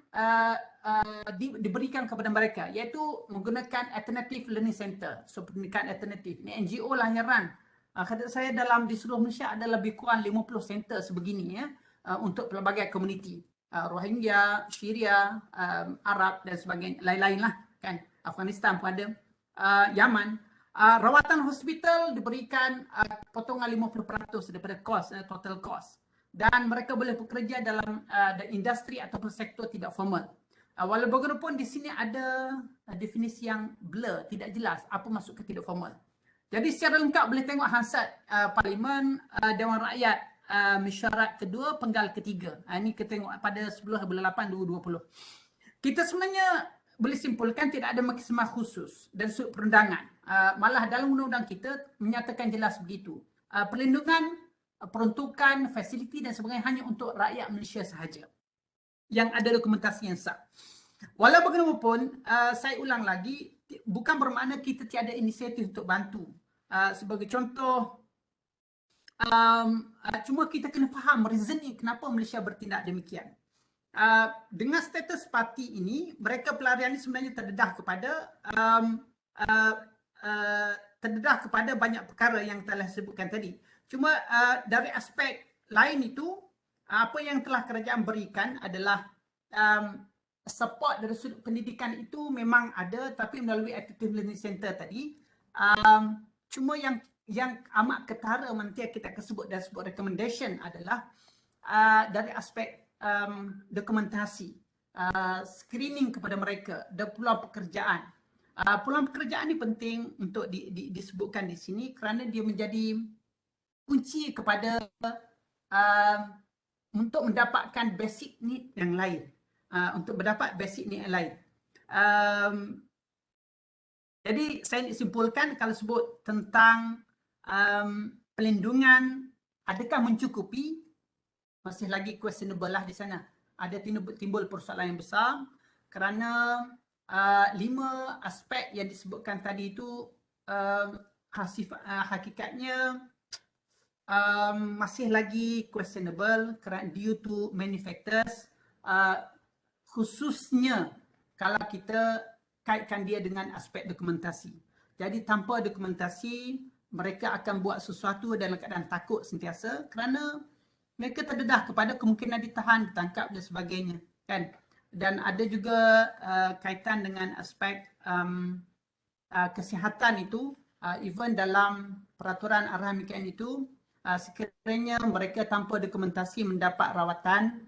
diberikan kepada mereka, iaitu menggunakan Alternative Learning Center. So, pendidikan alternatif. Ini NGO lah yang run. Kata saya dalam di seluruh Malaysia ada lebih kurang 50 center sebegini, ya, untuk pelbagai komuniti. Rohingya, Syria, Arab dan sebagainya, lain-lain lah, kan. Afghanistan pun ada, Yaman. Rawatan hospital diberikan potongan 50% daripada cost, total cost. Dan mereka boleh bekerja dalam industri ataupun sektor tidak formal. Walau bagaimanapun di sini ada definisi yang blur, tidak jelas apa maksud ke tidak formal. Jadi secara lengkap boleh tengok Hansard Parlimen Dewan Rakyat Mesyuarat kedua penggal ketiga. Ini kita tengok pada 10 bulan 8 2020. Kita sebenarnya boleh simpulkan tidak ada mekanisme khusus dan sudut perundangan. Malah dalam undang-undang kita menyatakan jelas begitu. Perlindungan, peruntukan, fasiliti dan sebagainya hanya untuk rakyat Malaysia sahaja yang ada dokumentasi yang sah. Walau bagaimanapun, saya ulang lagi, bukan bermakna kita tiada inisiatif untuk bantu. Sebagai contoh, cuma kita kena faham reasoning kenapa Malaysia bertindak demikian. Dengan status parti ini, mereka pelarian ini sebenarnya terdedah kepada banyak perkara yang telah disebutkan tadi. Cuma dari aspek lain itu, apa yang telah kerajaan berikan adalah support dari sudut pendidikan itu memang ada, tapi melalui Alternative Learning Center tadi. Cuma yang amat ketara nanti kita akan sebut dan sebut recommendation adalah dari aspek dokumentasi, screening kepada mereka dan peluang pekerjaan. Peluang pekerjaan ini penting untuk disebutkan di sini kerana dia menjadi kunci kepada untuk mendapatkan basic need yang lain. Untuk mendapat basic need yang lain. Jadi saya nak simpulkan kalau sebut tentang pelindungan, adakah mencukupi? Masih lagi questionable lah di sana. Ada timbul persoalan yang besar kerana 5 aspek yang disebutkan tadi itu hakikatnya masih lagi questionable kerana due to many factors, khususnya kalau kita kaitkan dia dengan aspek dokumentasi. Jadi tanpa dokumentasi, mereka akan buat sesuatu dalam keadaan takut sentiasa kerana mereka terdedah kepada kemungkinan ditahan, ditangkap dan sebagainya, kan. Dan ada juga kaitan dengan aspek kesihatan itu, even dalam peraturan arahan MKN itu, sekiranya mereka tanpa dokumentasi mendapat rawatan,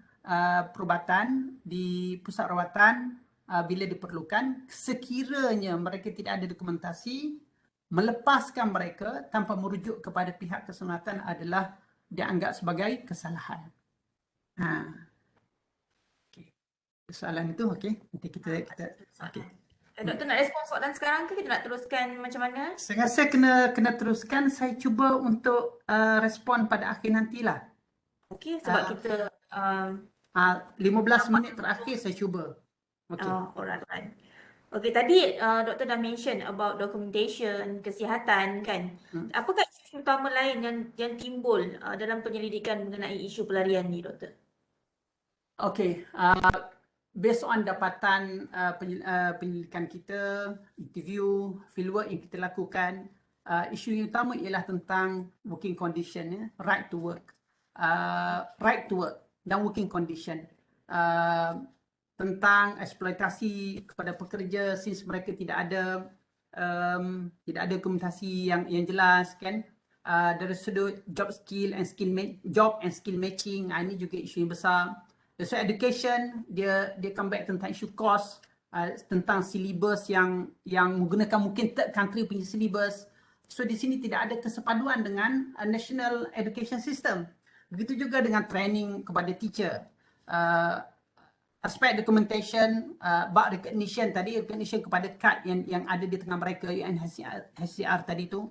perubatan di pusat rawatan bila diperlukan, sekiranya mereka tidak ada dokumentasi, melepaskan mereka tanpa merujuk kepada pihak keselamatan adalah dianggap sebagai kesalahan. Okay. Soalan itu okey. Nanti kita okey. Doktor nak respon soalan sekarang ke kita nak teruskan macam mana? Saya rasa kena teruskan. Saya cuba untuk respon pada akhir nantilah. Okey, sebab kita 15 minit terakhir saya cuba. Okey. alright. Okey, tadi doktor dah mention about documentation, kesihatan kan. Apakah isu utama lain yang timbul dalam penyelidikan mengenai isu pelarian ni, doktor? Okey, based on dapatan penyelidikan kita, interview, fieldwork yang kita lakukan, isu yang utama ialah tentang working condition, right to work dan working condition. Tentang eksploitasi kepada pekerja since mereka tidak ada dokumentasi yang jelas, kan. Dari sudut job and skill matching, ini juga isu yang besar. Dari sudut education, dia come back tentang isu cost, tentang syllabus yang menggunakan mungkin third country punya syllabus. So di sini tidak ada kesepaduan dengan national education system. Begitu juga dengan training kepada teacher. Aspek documentation, bug recognition kepada kad yang ada di tengah mereka, UNHCR tadi tu,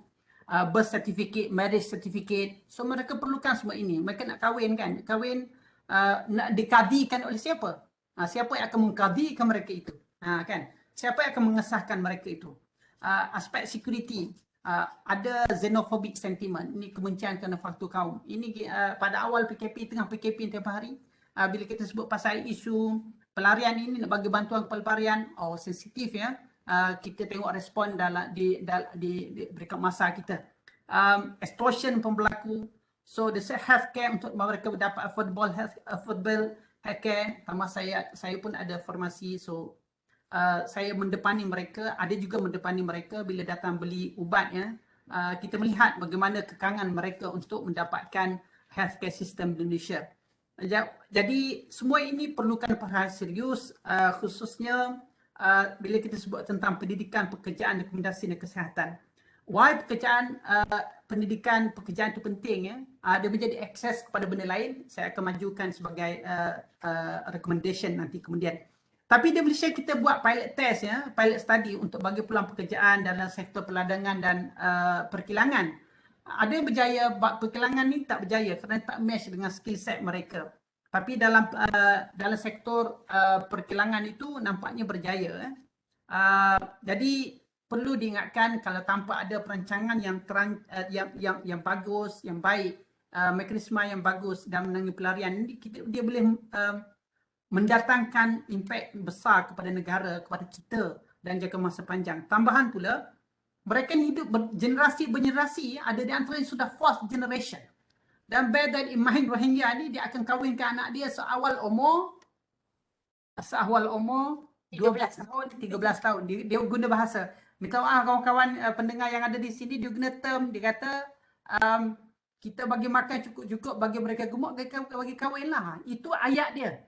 birth certificate, marriage certificate. So mereka perlukan semua ini. Mereka nak kahwin kan, nak dikadikan oleh siapa? Siapa yang akan mengkadikan mereka itu? Kan? Siapa yang akan mengesahkan mereka itu? Aspek security, ada xenophobic sentiment, ini kebencian kerana faktor kaum. Ini pada awal PKP, tengah PKP tiap hari, bila kita sebut pasal isu pelarian ini, nak bagi bantuan kepada pelarian, sensitif ya. Kita tengok respon di berkat masa kita. Extortion pun berlaku. So the healthcare untuk mereka dapat affordable healthcare. Tambah saya pun ada formasi, so saya mendepani mereka, ada juga mendepani mereka bila datang beli ubat ya. Kita melihat bagaimana kekangan mereka untuk mendapatkan healthcare system di Indonesia. Jadi semua ini perlukan perhatian serius, khususnya bila kita sebut tentang pendidikan, pekerjaan, dokumentasi dan kesihatan. Why pendidikan pekerjaan itu penting ya? Dia menjadi akses kepada benda lain. Saya akan majukan sebagai recommendation nanti kemudian. Tapi di Malaysia kita buat pilot test ya, pilot study untuk bagi peluang pekerjaan dalam sektor perladangan dan perkilangan. Ada yang berjaya, perkilangan ni tak berjaya kerana tak match dengan skill set mereka. Tapi dalam sektor perkilangan itu nampaknya berjaya. Jadi perlu diingatkan, kalau tanpa ada perancangan yang bagus, yang baik, mekanisme yang bagus dalam menangani pelarian, dia boleh mendatangkan impak besar kepada negara, kepada kita dan jangka masa panjang. Tambahan pula, mereka ni hidup generasi-generasi, ada di antara yang sudah fourth generation. Dan bear that in mind, Rohingya ni dia akan kahwinkan anak dia seawal umur 12 tahun, 13 tahun. Dia guna bahasa. Minta maaf kawan-kawan pendengar yang ada di sini, dia guna term, dia kata kita bagi makan cukup-cukup, bagi mereka gemuk, bagi kahwin lah. Itu ayat dia.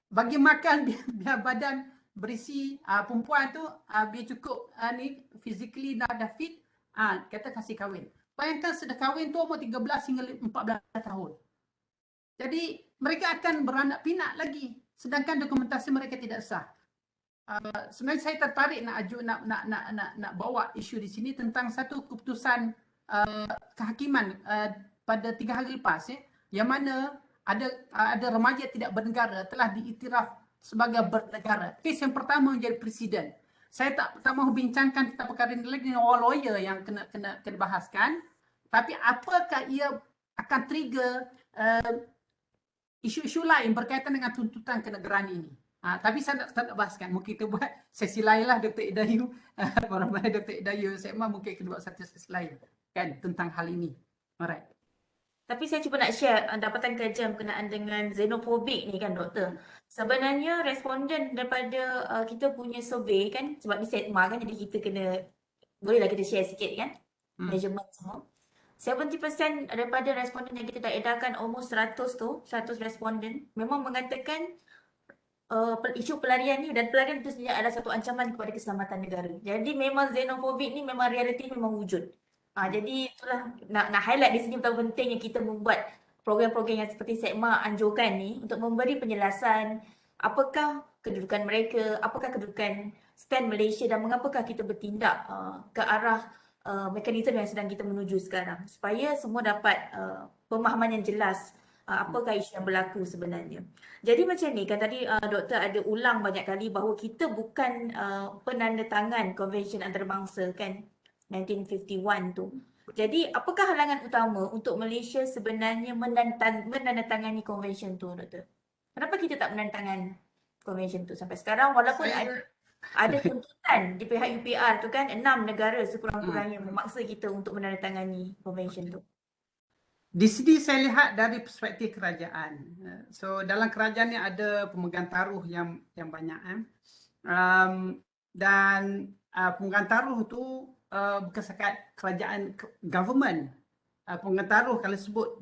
Bagi makan biar badan berisi, perempuan tu biar cukup ni physically dah fit, kata kasih kahwin. Bayangkan sudah kahwin tu umur 13 hingga 14 tahun. Jadi mereka akan beranak pinak lagi, sedangkan dokumentasi mereka tidak sah. Sebenarnya saya tertarik nak bawa isu di sini tentang satu keputusan kehakiman pada 3 hari lepas ya, yang mana ada remaja tidak bernegara telah diiktiraf sebagai bernegara. Kes yang pertama menjadi presiden. Saya tak mahu bincangkan tentang perkara ini lagi dengan orang lawyer yang kena bahaskan. Tapi apakah ia akan trigger isu-isu lain berkaitan dengan tuntutan kenegaraan ini? Tapi saya tak nak bahaskan. Mungkin kita buat sesi lain lah Dr. Idayu. Barang-barang Dr. Idayu Sekma mungkin kita buat satu sesi lain kan tentang hal ini. Alright. Tapi saya cuba nak share dapatan kajian berkenaan dengan xenofobik ni kan doktor. Sebenarnya responden daripada kita punya survey kan, sebab ni SETMA kan, jadi kita kena, bolehlah kita share sikit kan, measurement semua. 70% daripada responden yang kita dah edarkan, almost 100 tu, 100 responden, memang mengatakan isu pelarian ni, dan pelarian itu sebenarnya adalah satu ancaman kepada keselamatan negara. Jadi memang xenofobik ni memang realiti, memang wujud. Jadi itulah nak highlight di sini betapa pentingnya kita membuat program-program yang seperti SETMA anjurkan ni untuk memberi penjelasan apakah kedudukan mereka, apakah kedudukan stand Malaysia dan mengapakah kita bertindak ke arah mekanisme yang sedang kita menuju sekarang, supaya semua dapat pemahaman yang jelas apakah isu yang berlaku sebenarnya. Jadi macam ni kan tadi doktor ada ulang banyak kali bahawa kita bukan penandatangan Konvensyen Antarabangsa kan, 1951 tu. Jadi apakah halangan utama untuk Malaysia sebenarnya menandatangani konvensyen tu, doktor? Kenapa kita tak menandatangani konvensyen tu sampai sekarang, walaupun ada tuntutan di pihak UPR tu kan, 6 negara sekurang-kurangnya memaksa kita untuk menandatangani konvensyen tu. Di sini saya lihat dari perspektif kerajaan. So dalam kerajaan ni ada pemegang taruh yang banyak dan pemegang taruh tu bukan sekat kerajaan government. Pemegang taruh kalau sebut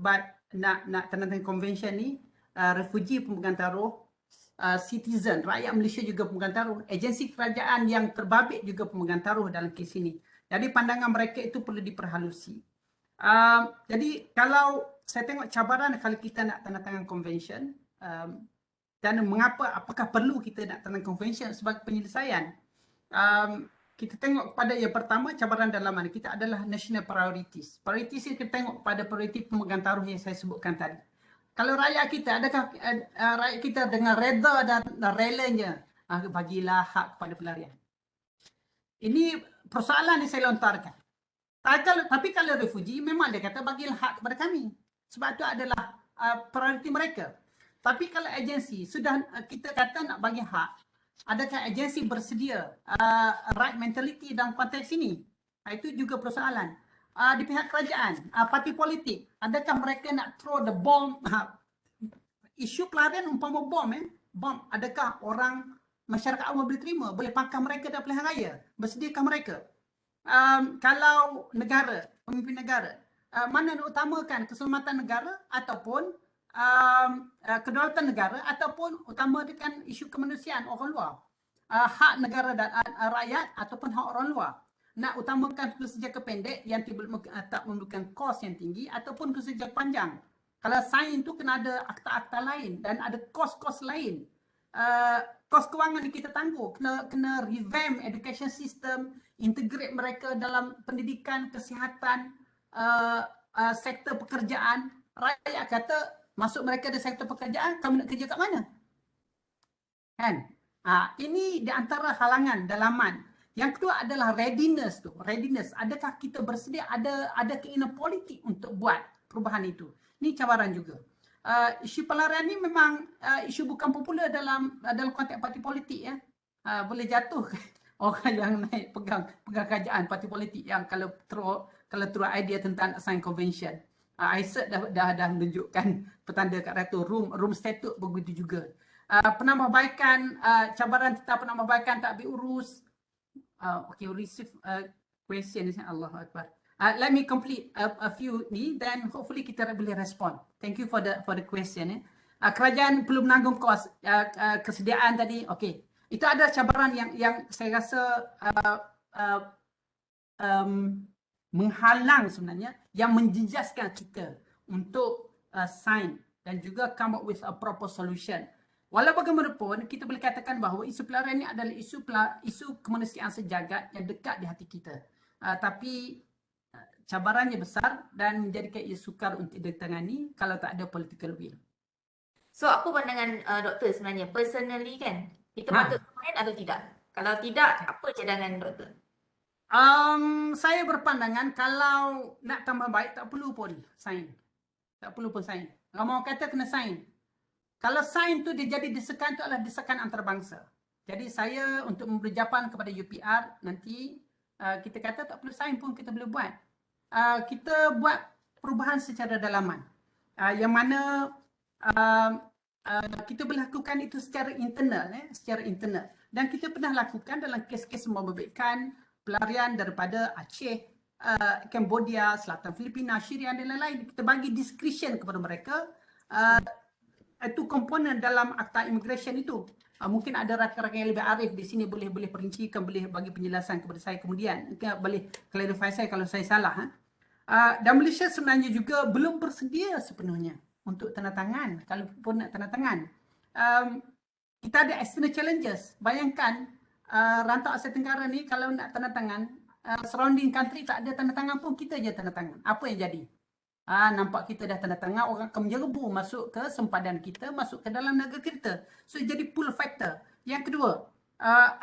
nak tanda-tanda convention ni, refugee pemegang taruh, citizen, rakyat Malaysia juga pemegang taruh, agensi kerajaan yang terbabit juga pemegang taruh dalam kes ini. Jadi pandangan mereka itu perlu diperhalusi. Jadi kalau saya tengok cabaran kalau kita nak tanda tangan convention, dan mengapa, apakah perlu kita nak tanda convention sebagai penyelesaian, kita tengok kepada yang pertama, cabaran dalaman kita adalah national priorities. Priorities kita tengok pada prioriti pemegang taruh yang saya sebutkan tadi. Kalau rakyat kita, adakah rakyat kita dengan reda dan relanya bagilah hak kepada pelarian? Ini persoalan yang saya lontarkan. Tapi kalau refugee, memang dia kata bagilah hak kepada kami. Sebab itu adalah prioriti mereka. Tapi kalau agensi, sudah kita kata nak bagi hak, adakah agensi bersedia right mentality dalam konteks ini? Itu juga persoalan. Di pihak kerajaan, parti politik, adakah mereka nak throw the bomb? Isu pelarian umpama bom. Bom, adakah orang masyarakat awam boleh terima? Boleh pakai mereka dalam pilihan raya? Bersediakah mereka? Kalau negara, pemimpin negara, mana nak utamakan keselamatan negara ataupun kedaulatan negara, ataupun utamakan isu kemanusiaan orang luar, hak negara dan rakyat ataupun hak orang luar? Nak utamakan kursus jangka pendek yang tak memerlukan kos yang tinggi ataupun kursus jangka panjang? Kalau sains tu kena ada akta-akta lain dan ada kos-kos lain. Kos kewangan yang kita tangguh, kena revamp education system, integrate mereka dalam pendidikan, kesihatan, sektor pekerjaan. Rakyat kata masuk mereka di sektor pekerjaan, kamu nak kerja kat mana? Kan? Ini di antara halangan dalaman. Yang kedua adalah readiness tu. Readiness, adakah kita bersedia, ada keinginan politik untuk buat perubahan itu? Ini cabaran juga. Isu pelarian ni memang isu bukan popular dalam konteks parti politik ya. Boleh jatuh orang yang naik pegang kerajaan parti politik yang kalau throw idea tentang assign convention. ISET dah menunjukkan petanda kat ratu room statute begitu juga. Penambahbaikan, cabaran tentang penambahbaikan tak diurus. Okay, receive question. Allahu Akbar. Let me complete a few ni, then hopefully kita boleh respond. Thank you for the question. Kerajaan perlu menanggung kos, kesediaan tadi. Okay, itu ada cabaran yang saya rasa menghalang sebenarnya, yang menjejaskan kita untuk sign dan juga come up with a proper solution. Walau bagaimanapun, kita boleh katakan bahawa isu pelarian ini adalah isu kemanusiaan sejagat yang dekat di hati kita. Tapi cabarannya besar dan menjadikan ia sukar untuk ditangani kalau tak ada political will. So apa pandangan doktor sebenarnya? Personally kan, kita patut Ha. sign atau tidak? Kalau tidak, apa cadangan doktor? Saya berpandangan kalau nak tambah baik tak perlu pun sign. Tak perlu pun sign. Kalau mau kata kena sign. Kalau sign tu dia jadi desakan tu adalah desakan antarabangsa. Jadi saya untuk memberi jawapan kepada UPR nanti kita kata tak perlu sign pun kita boleh buat. Kita buat perubahan secara dalaman. Yang mana uh, kita boleh lakukan itu secara internal, secara internal. Dan kita pernah lakukan dalam kes-kes membabitkan pelarian daripada Aceh, Cambodia, Selatan Filipina, Syria dan lain-lain. Kita bagi discretion kepada mereka. Itu komponen dalam akta immigration itu. Mungkin ada rakan-rakan yang lebih arif di sini boleh perincikan, boleh bagi penjelasan kepada saya kemudian. Mungkin boleh clarify saya kalau saya salah. Dan Malaysia sebenarnya juga belum bersedia sepenuhnya untuk tanda tangan. Kalau pun nak tanda tangan. Kita ada external challenges. Bayangkan rantau Asia Tenggara ni kalau nak tanda tangan, surrounding country tak ada tanda tangan pun kita je tanda tangan. Apa yang jadi? Nampak kita dah tanda tangan, orang akan menyerbu masuk ke sempadan kita, masuk ke dalam negara kita. So jadi pull factor. Yang kedua,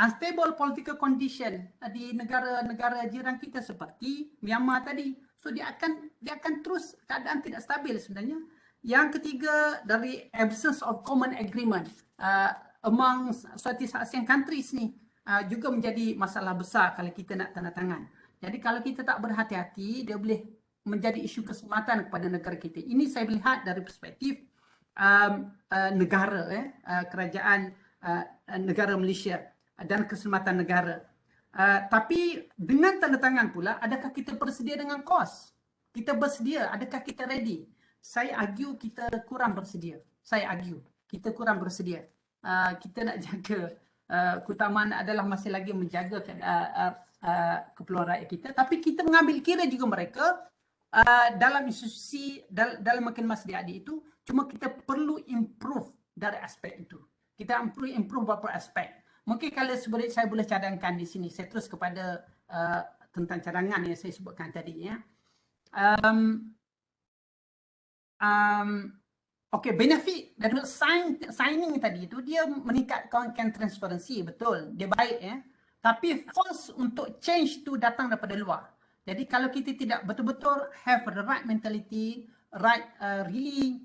unstable political condition di negara-negara jiran kita seperti Myanmar tadi. So dia akan terus keadaan tidak stabil sebenarnya. Yang ketiga, dari absence of common agreement among Southeast Asian countries ni juga menjadi masalah besar kalau kita nak tanda tangan. Jadi kalau kita tak berhati-hati, dia boleh menjadi isu keselamatan kepada negara kita. Ini saya melihat dari perspektif negara, kerajaan negara Malaysia dan keselamatan negara. Tapi dengan tanda tangan pula, adakah kita bersedia dengan kos? Kita bersedia, adakah kita ready? Saya argue kita kurang bersedia. Saya argue kita kurang bersedia. Kita nak jaga keutamaan adalah masih lagi menjaga keperluan rakyat kita. Tapi kita mengambil kira juga mereka dalam institusi, dalam makin mas adik itu, cuma kita perlu improve dari aspek itu. Kita perlu improve beberapa aspek. Mungkin kalau saya boleh cadangkan di sini, saya terus kepada tentang cadangan yang saya sebutkan tadi. Okay, benefit dari signing tadi itu, dia meningkatkan transparansi, betul. Dia baik ya. Tapi force untuk change tu datang daripada luar. Jadi kalau kita tidak betul-betul have the right mentality, right really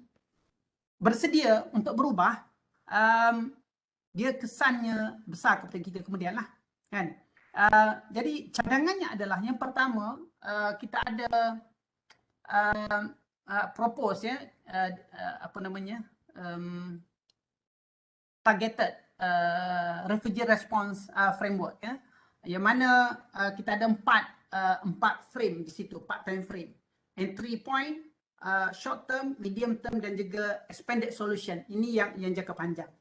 bersedia untuk berubah, dia kesannya besar kepada kita kemudian lah. Kan? Jadi cadangannya adalah yang pertama, kita ada propose ya, apa namanya, targeted refugee response framework ya, yang mana kita ada empat frame di situ, 4 time frame. Entry point, short term, medium term dan juga expanded solution. Ini yang jangka panjang.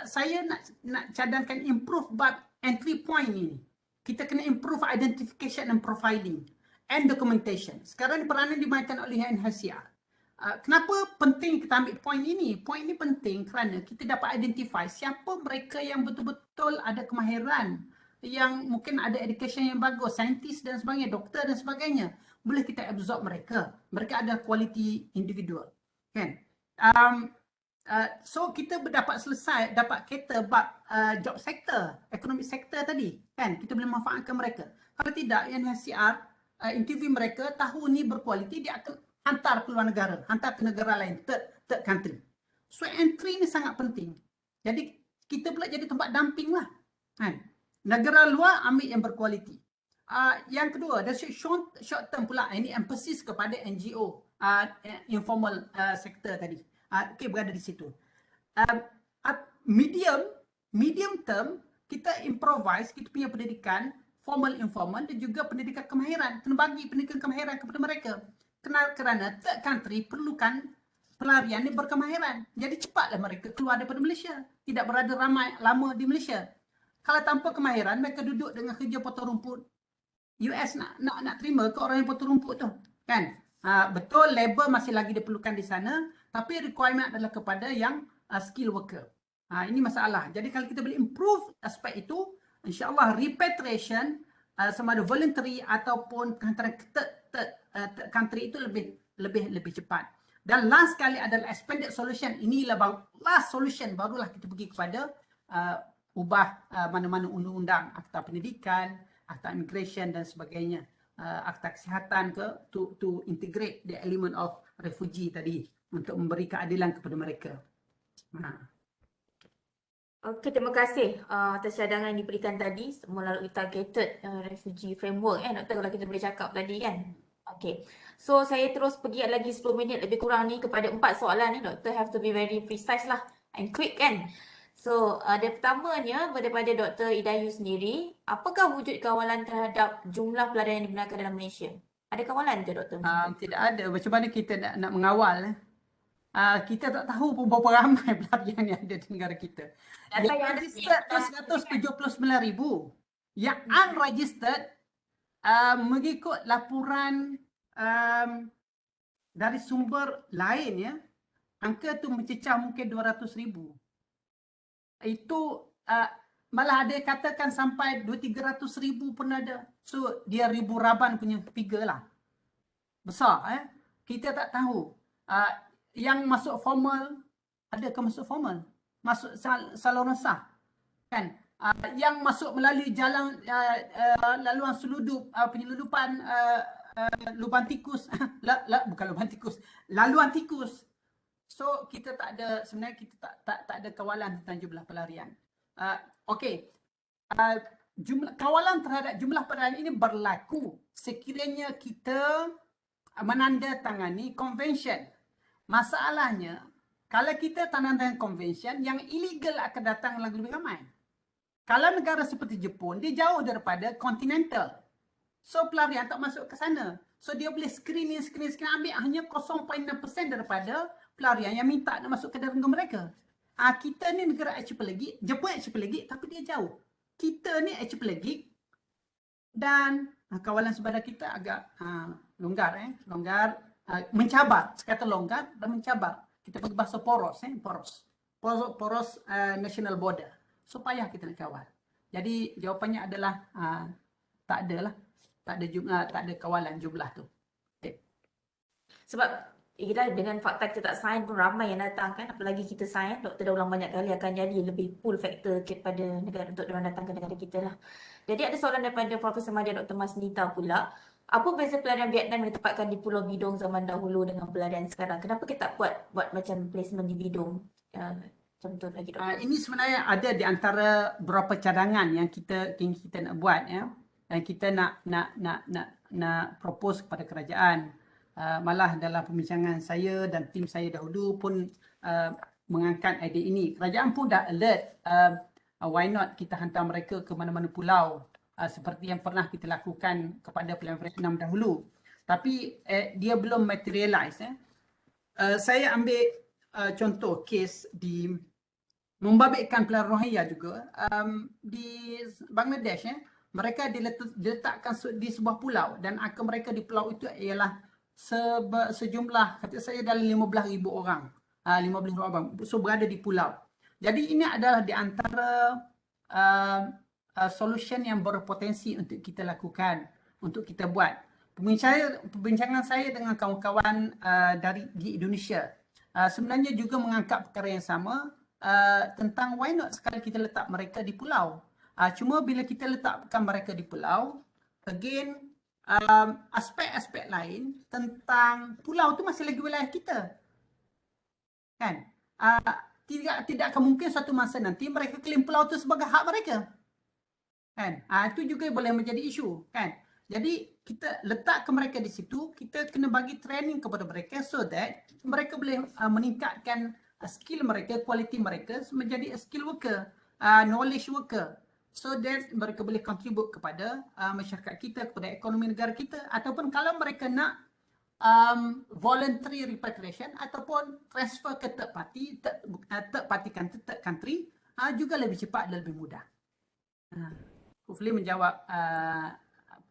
Saya nak cadangkan improve bab entry point ini. Kita kena improve identification and profiling and documentation. Sekarang peranan dimainkan oleh UNHCR. Kenapa penting kita ambil point ini? Point ini penting kerana kita dapat identify siapa mereka yang betul-betul ada kemahiran, yang mungkin ada education yang bagus, saintis dan sebagainya, doktor dan sebagainya. Boleh kita absorb mereka. Mereka ada quality individual. Kan? So kita dapat cater bab job sector, economic sector tadi. Kan? Kita boleh manfaatkan mereka. Kalau tidak, UNHCR interview mereka, tahu ni berkualiti, dia akan hantar ke luar negara, hantar ke negara lain, third country. So entry ni sangat penting. Jadi kita pula jadi tempat dumping lah. Kan? Negara luar ambil yang berkualiti. Yang kedua, dari short term pula, ini emphasis kepada NGO, informal sector tadi. Okay, berada di situ. Medium term, kita improvise, kita punya pendidikan, formal, informal dan juga pendidikan kemahiran. Kena bagi pendidikan kemahiran kepada mereka. Kerana third country perlukan pelarian yang berkemahiran. Jadi cepatlah mereka keluar daripada Malaysia. Tidak berada lama di Malaysia. Kalau tanpa kemahiran, mereka duduk dengan kerja potong rumput. US nak terima ke orang yang potong rumput tu? Kan? Betul, labor masih lagi diperlukan di sana. Tapi requirement adalah kepada yang skill worker. Ini masalah. Jadi kalau kita boleh improve aspek itu, insyaAllah repatriation sama ada voluntary ataupun hantaran third country itu lebih cepat. Dan last sekali adalah expanded solution. Inilah last solution, barulah kita pergi kepada ubah mana-mana undang-undang, akta pendidikan, akta immigration dan sebagainya, akta kesihatan to integrate the element of refugee tadi untuk memberi keadilan kepada mereka. Okey, terima kasih atas cadangan yang diberikan tadi melalui targeted refugee framework doktor, kalau kita boleh cakap tadi kan. Okey. So saya terus pergi lagi 10 minit lebih kurang ni kepada 4 soalan ni doktor, have to be very precise lah and quick kan. So ada pertamanya daripada Dr. Idayu sendiri, apakah wujud kawalan terhadap jumlah pelarian yang dibenarkan dalam Malaysia? Ada kawalan ke doktor? Tidak ada. Macam mana kita nak mengawal? Kita tak tahu pun berapa ramai pelarian yang ada di negara kita. Yang registered tu 179,000. Yang unregistered mengikut laporan dari sumber lain ya, angka tu mencecah mungkin 200,000. Itu malah ada katakan sampai 200-300,000 pun ada. So dia ribu raban punya figure lah. Besar kita tak tahu. Yang masuk formal, adakah masuk formal? Masuk saluran sah kan? Yang masuk melalui jalan laluan seludup, penyeludupan lubang tikus bukan lubang tikus, laluan tikus. So kita tak ada, sebenarnya kita tak ada kawalan tentang jumlah pelarian. Okey. Kawalan terhadap jumlah pelarian ini berlaku sekiranya kita menandatangani convention. Masalahnya, kalau kita tandatangani convention, yang illegal akan datang lebih ramai. Kalau negara seperti Jepun, dia jauh daripada continental. So pelarian tak masuk ke sana. So dia boleh screening ambil hanya 0.6% daripada pelarian yang minta nak masuk ke negara mereka. Kita ni negara archipelagic, Jepun archipelagic tapi dia jauh. Kita ni archipelagic dan kawalan sebelah kita agak longgar mencabar, kata longgar dan mencabar. Kita pakai bahasa poros, poros national border. So payah kita nak kawal. Jadi jawapannya adalah tak ada kawalan jumlah tu. Okay. Sebab kita dengan fakta kita tak sign pun ramai yang datang kan, apalagi kita sign, doktor dah ulang banyak kali, akan jadi lebih pull factor kepada negara untuk orang datang ke negara kita lah. Jadi ada soalan daripada Profesor Madya Dr. Masnita pula. Apa beza pelarian Vietnam yang ditempatkan di Pulau Bidong zaman dahulu dengan pelarian sekarang? Kenapa kita tak buat macam placement di Bidong? Contoh lagi doktor. Ini sebenarnya ada di antara beberapa cadangan yang kita nak buat ya. Dan kita nak propose kepada kerajaan. Malah dalam pembincangan saya dan tim saya dahulu pun mengangkat idea ini. Kerajaan pun dah alert. Why not kita hantar mereka ke mana-mana pulau seperti yang pernah kita lakukan kepada pelarian Vietnam dahulu. Tapi dia belum materialize. Saya ambil contoh kes di membabitkan pelarian Rohingya juga di Bangladesh. Mereka diletakkan di sebuah pulau dan angka mereka di pulau itu ialah sejumlah, kata saya dalam 15,000 orang. 15,000 orang. So berada di pulau. Jadi ini adalah di antara solution yang berpotensi untuk kita lakukan, untuk kita buat. Perbincangan saya dengan kawan-kawan di Indonesia sebenarnya juga mengangkat perkara yang sama tentang why not sekali kita letak mereka di pulau. Cuma bila kita letakkan mereka di pulau, again aspek-aspek lain tentang pulau tu masih lagi wilayah kita. Kan? Tidak akan mungkin suatu masa nanti mereka claim pulau tu sebagai hak mereka. Kan? Itu juga boleh menjadi isu, kan? Jadi kita letakkan mereka di situ, kita kena bagi training kepada mereka so that mereka boleh meningkatkan skill mereka, kualiti mereka menjadi skill worker, knowledge worker. So that mereka boleh contribute kepada masyarakat kita, kepada ekonomi negara kita, ataupun kalau mereka nak voluntary repatriation ataupun transfer ke third country juga lebih cepat dan lebih mudah. Hopefully menjawab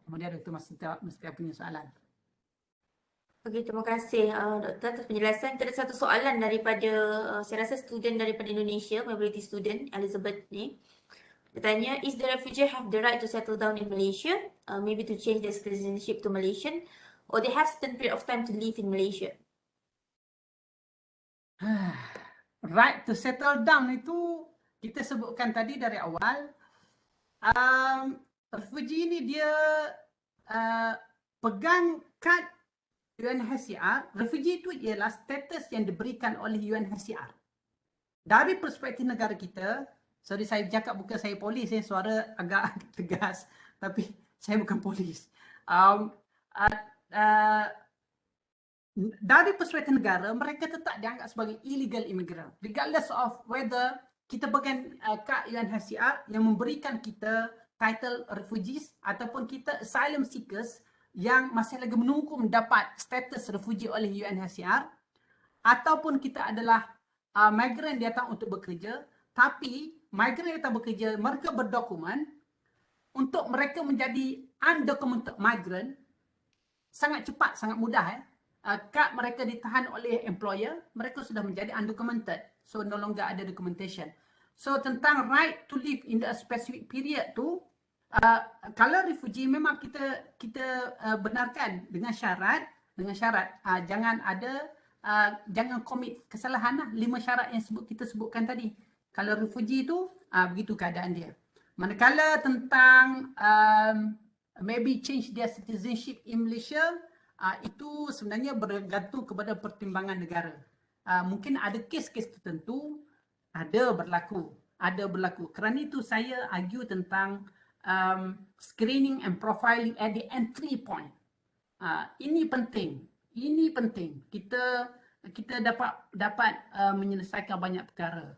kemudian Dr. Masnita punya soalan. Okey, terima kasih doktor atas penjelasan. Kita ada satu soalan daripada saya rasa student daripada Indonesia, mobility student Elizabeth ni. Dia tanya, is the refugee have the right to settle down in Malaysia? Maybe to change their citizenship to Malaysian, or they have certain period of time to live in Malaysia? Right to settle down itu kita sebutkan tadi dari awal. Refugee ini dia pegang kad UNHCR. Refugee itu ialah status yang diberikan oleh UNHCR. Dari perspektif negara kita, sorry saya cakap bukan saya polis, suara agak tegas, tapi saya bukan polis. Dari perspektif negara, mereka tetap dianggap sebagai illegal immigrant. Regardless of whether kita pegang kad UNHCR yang memberikan kita title refugees ataupun kita asylum seekers yang masih lagi menunggu mendapat status refugee oleh UNHCR, ataupun kita adalah migran datang untuk bekerja, tapi migran datang bekerja, mereka berdokumen, untuk mereka menjadi undocumented migrant, sangat cepat, sangat mudah. Kad mereka ditahan oleh employer, mereka sudah menjadi undocumented. So, no longer ada documentation. So, tentang right to live in the specific period tu, kalau refugee memang kita benarkan dengan syarat jangan ada jangan komit kesalahan lah. 5 syarat yang kita sebutkan tadi. Kalau refugee tu begitu keadaan dia. Manakala tentang maybe change their citizenship in Malaysia, itu sebenarnya bergantung kepada pertimbangan negara. Mungkin ada kes-kes tertentu ada berlaku. Kerana itu saya argue tentang screening and profiling at the entry point. Ini penting. Kita dapat menyelesaikan banyak perkara.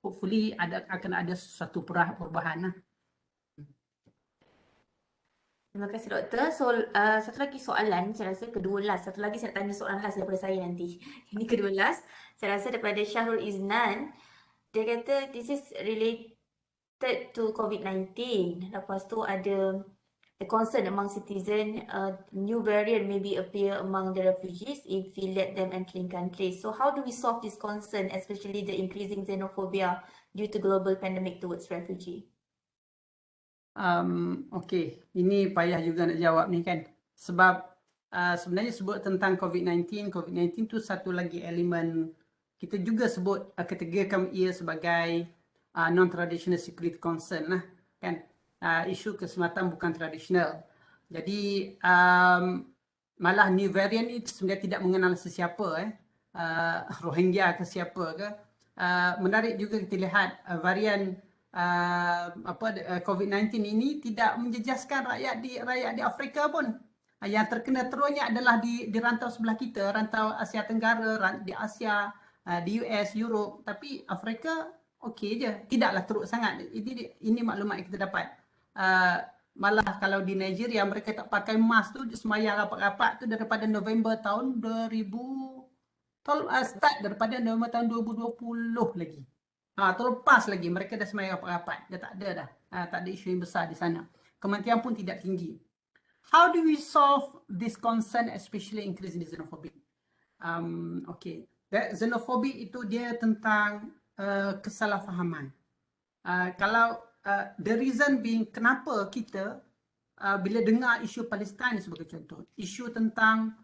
Hopefully akan ada sesuatu perubahan lah. Terima kasih Doktor. So, satu lagi soalan, saya rasa kedua last. Satu lagi saya nak tanya soalan last daripada saya nanti. Ini kedua last. Saya rasa daripada Syahrul Iznan. Dia kata this is related to COVID-19. Lepas tu ada a concern among citizen, new variant maybe appear among the refugees if we let them entering countries. So how do we solve this concern, especially the increasing xenophobia due to global pandemic towards refugee? Okey, ini payah juga nak jawab ni kan. Sebab sebenarnya sebut tentang COVID-19 tu satu lagi elemen kita juga sebut kategorikan ia sebagai non-traditional security concern lah kan. Isu keselamatan bukan tradisional. Jadi malah new variant itu sebenarnya tidak mengenal sesiapa Rohingya ke siapa ke. Menarik juga kita lihat varian COVID-19 ini tidak menjejaskan rakyat di Afrika pun. Yang terkena terusnya adalah di rantau sebelah kita, rantau Asia Tenggara, di Asia, di US, Europe. Tapi Afrika okey je, tidaklah teruk sangat. Ini maklumat yang kita dapat. Malah kalau di Nigeria mereka tak pakai mask tu, semayang rapat-rapat tu daripada November tahun 2000, start daripada November tahun 2020 lagi. Terlepas lagi mereka dah semayang rapat-rapat. Dah tak ada dah. Tak ada isu yang besar di sana. Kematian pun tidak tinggi. How do we solve this concern, especially increasing the xenophobia? Okay. Xenophobia itu dia tentang kesalahfahaman. Kalau the reason being kenapa kita bila dengar isu Palestin sebagai contoh, isu tentang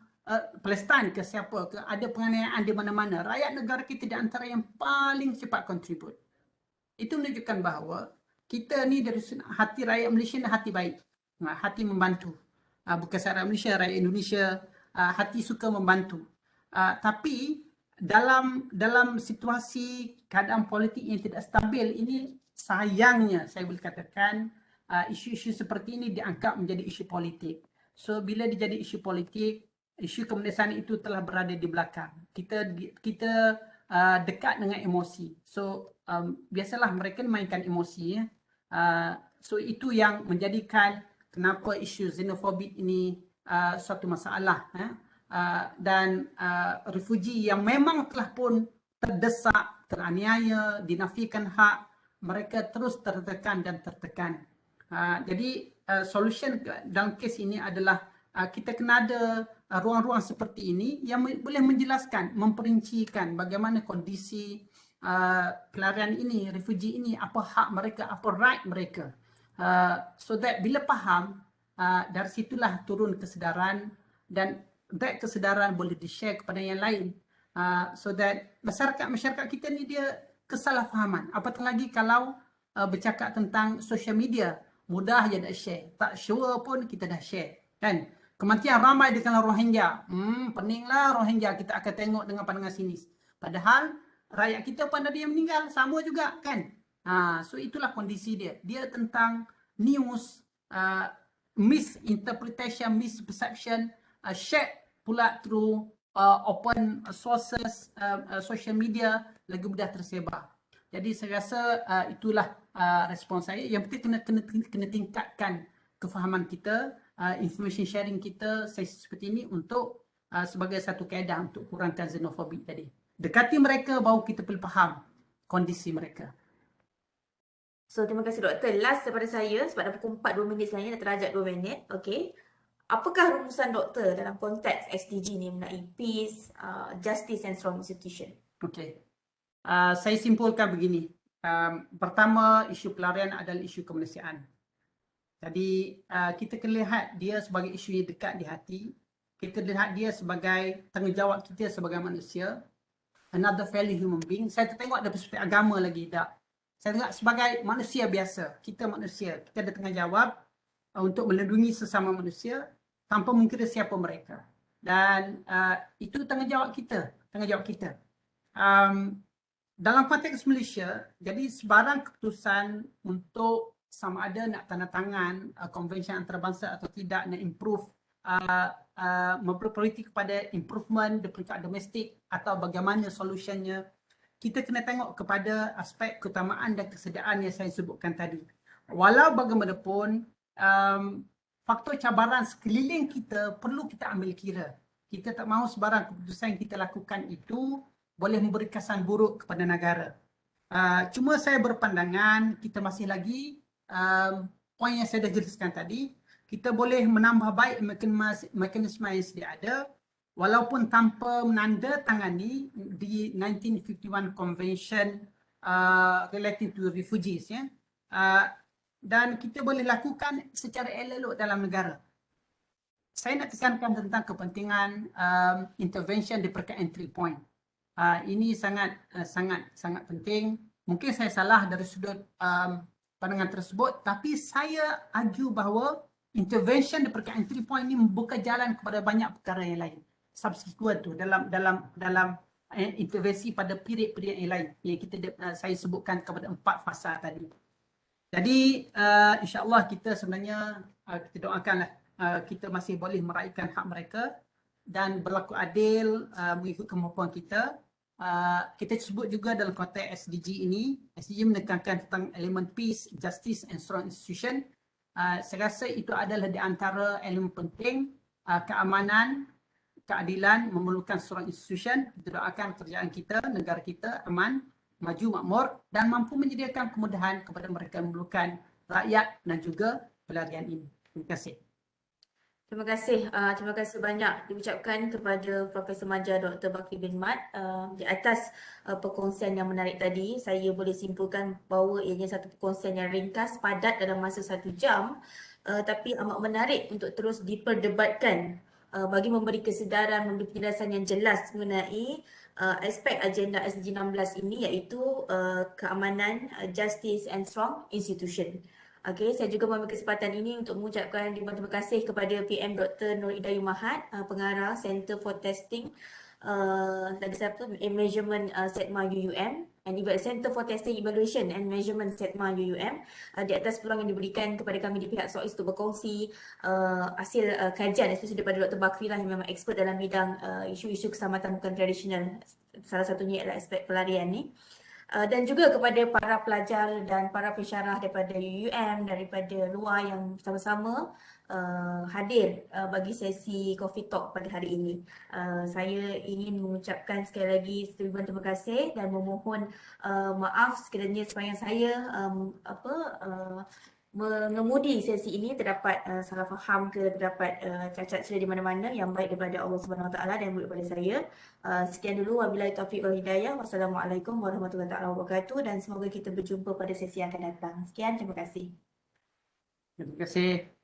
Palestin ke siapa ke, ada penganiayaan di mana-mana, rakyat negara kita di antara yang paling cepat kontribut. Itu menunjukkan bahawa kita ni dari hati rakyat Malaysia ni hati baik, hati membantu. Bukan rakyat Malaysia, rakyat Indonesia, hati suka membantu. Tapi dalam situasi keadaan politik yang tidak stabil ini, sayangnya saya boleh katakan isu-isu seperti ini diangkat menjadi isu politik. So bila dia jadi isu politik, isu kemendesahan itu telah berada di belakang. Kita dekat dengan emosi. So biasalah mereka mainkan emosi. So itu yang menjadikan kenapa isu xenofobik ini suatu masalah. Dan refugee yang memang telah pun terdesak, teraniaya, dinafikan hak, mereka terus tertekan dan tertekan. Jadi solution dalam kes ini adalah kita kena ada ruang-ruang seperti ini yang boleh menjelaskan, memperincikan bagaimana kondisi pelarian ini, refugee ini, apa hak mereka, apa right mereka. So that bila faham, dari situlah turun kesedaran dan that kesedaran boleh di-share kepada yang lain. so that masyarakat kita ni dia kesalahfahaman. Apatah lagi kalau bercakap tentang social media, mudah je nak share. Tak sure pun kita dah share. Kan? Kematian ramai di kalangan Rohingya. Peninglah Rohingya, kita akan tengok dengan pandangan sinis. Padahal rakyat kita pun ada yang meninggal, sama juga kan. So itulah kondisi dia. Dia tentang news, misinterpretation, misperception, shared pula through open sources, social media, lagi mudah tersebar. Jadi saya rasa itulah respons saya. Yang penting kena tingkatkan kefahaman kita, information sharing kita seperti ini untuk sebagai satu kaedah untuk kurangkan xenofobik tadi. Dekati mereka baru kita boleh faham kondisi mereka. So, terima kasih doktor. Last daripada saya, sebab dah pukul 4, 2 minit sebenarnya, dah terajak 2 minit. Okay. Apakah rumusan doktor dalam konteks SDG ni mengenai peace, justice and strong institution? Okay. Saya simpulkan begini. Pertama, isu pelarian adalah isu kemanusiaan. Jadi kita kena lihat dia sebagai isu yang dekat di hati. Kita lihat dia sebagai tanggungjawab kita sebagai manusia. Another value human being. Saya tengok dari perspektif agama lagi tak. Saya tengok sebagai manusia biasa. Kita manusia. Kita ada tanggungjawab untuk melindungi sesama manusia tanpa mengkira siapa mereka. Dan itu tanggungjawab kita. Tanggungjawab kita. Dalam konteks Malaysia, jadi sebarang keputusan untuk sama ada nak tanda tangan konvensyen antarabangsa atau tidak, nak improve, memberi prioriti kepada improvement di peringkat domestik atau bagaimana solusinya, kita kena tengok kepada aspek keutamaan dan kesediaan yang saya sebutkan tadi. Walau bagaimanapun, faktor cabaran sekeliling kita perlu kita ambil kira. Kita tak mahu sebarang keputusan yang kita lakukan itu boleh memberi kesan buruk kepada negara. Cuma saya berpandangan kita masih lagi poin yang saya dah jelaskan tadi, kita boleh menambah baik mekanisme yang sedia ada walaupun tanpa menandatangani di 1951 Convention relating to refugees, ya. Dan kita boleh lakukan secara elok dalam negara. Saya nak tekankan tentang kepentingan intervention di peringkat entry point. Ini sangat penting. Mungkin saya salah dari sudut pandangan tersebut, tapi saya argue bahawa intervention di peringkat entry point ini membuka jalan kepada banyak perkara yang lain subsequent tu dalam intervensi pada period-period yang lain yang saya sebutkan kepada 4 fasa tadi. Jadi insya-Allah kita sebenarnya kita doakanlah kita masih boleh meraihkan hak mereka dan berlaku adil mengikut kemampuan kita. Kita sebut juga dalam konteks SDG ini, SDG menekankan tentang elemen peace, justice and strong institution. Saya rasa itu adalah di antara elemen penting. Keamanan, keadilan memerlukan strong institution. Kita doakan kerajaan kita, negara kita aman, maju, makmur dan mampu menyediakan kemudahan kepada mereka yang memerlukan, rakyat dan juga pelarian ini. Terima kasih. Terima kasih banyak diucapkan kepada Profesor Maja Dr. Bakri bin Mat di atas perkongsian yang menarik tadi. Saya boleh simpulkan bahawa ianya satu perkongsian yang ringkas, padat dalam masa 1 jam, tapi amat menarik untuk terus diperdebatkan bagi memberi kesedaran, memberi penjelasan yang jelas mengenai aspek agenda SDG 16 ini, iaitu keamanan, justice and strong institution. Okey, saya juga mengambil kesempatan ini untuk mengucapkan terima kasih kepada PM Dr. Nur Idayu Mahat, pengarah Center for Testing Measurement SETMA UUM and Center for Testing Evaluation and Measurement SETMA UUM di atas peluang yang diberikan kepada kami di pihak SOIS untuk berkongsi hasil kajian, especially daripada Dr. Bakri lah yang memang expert dalam bidang isu-isu keselamatan bukan tradisional, salah satunya adalah aspek pelarian ni. Dan juga kepada para pelajar dan para pensyarah daripada UUM, daripada luar yang sama-sama hadir bagi sesi Coffee Talk pada hari ini. Saya ingin mengucapkan sekali lagi seribuan terima kasih dan memohon maaf sekiranya sepanjang saya mengemudi sesi ini terdapat salah faham ke terdapat cacat silap di mana-mana, yang baik daripada Allah Subhanahu Wa Taala dan baik daripada saya. Sekian dulu, wabillahi taufiq wal hidayah. Wassalamualaikum warahmatullahi wabarakatuh dan semoga kita berjumpa pada sesi yang akan datang. Sekian, terima kasih. Terima kasih.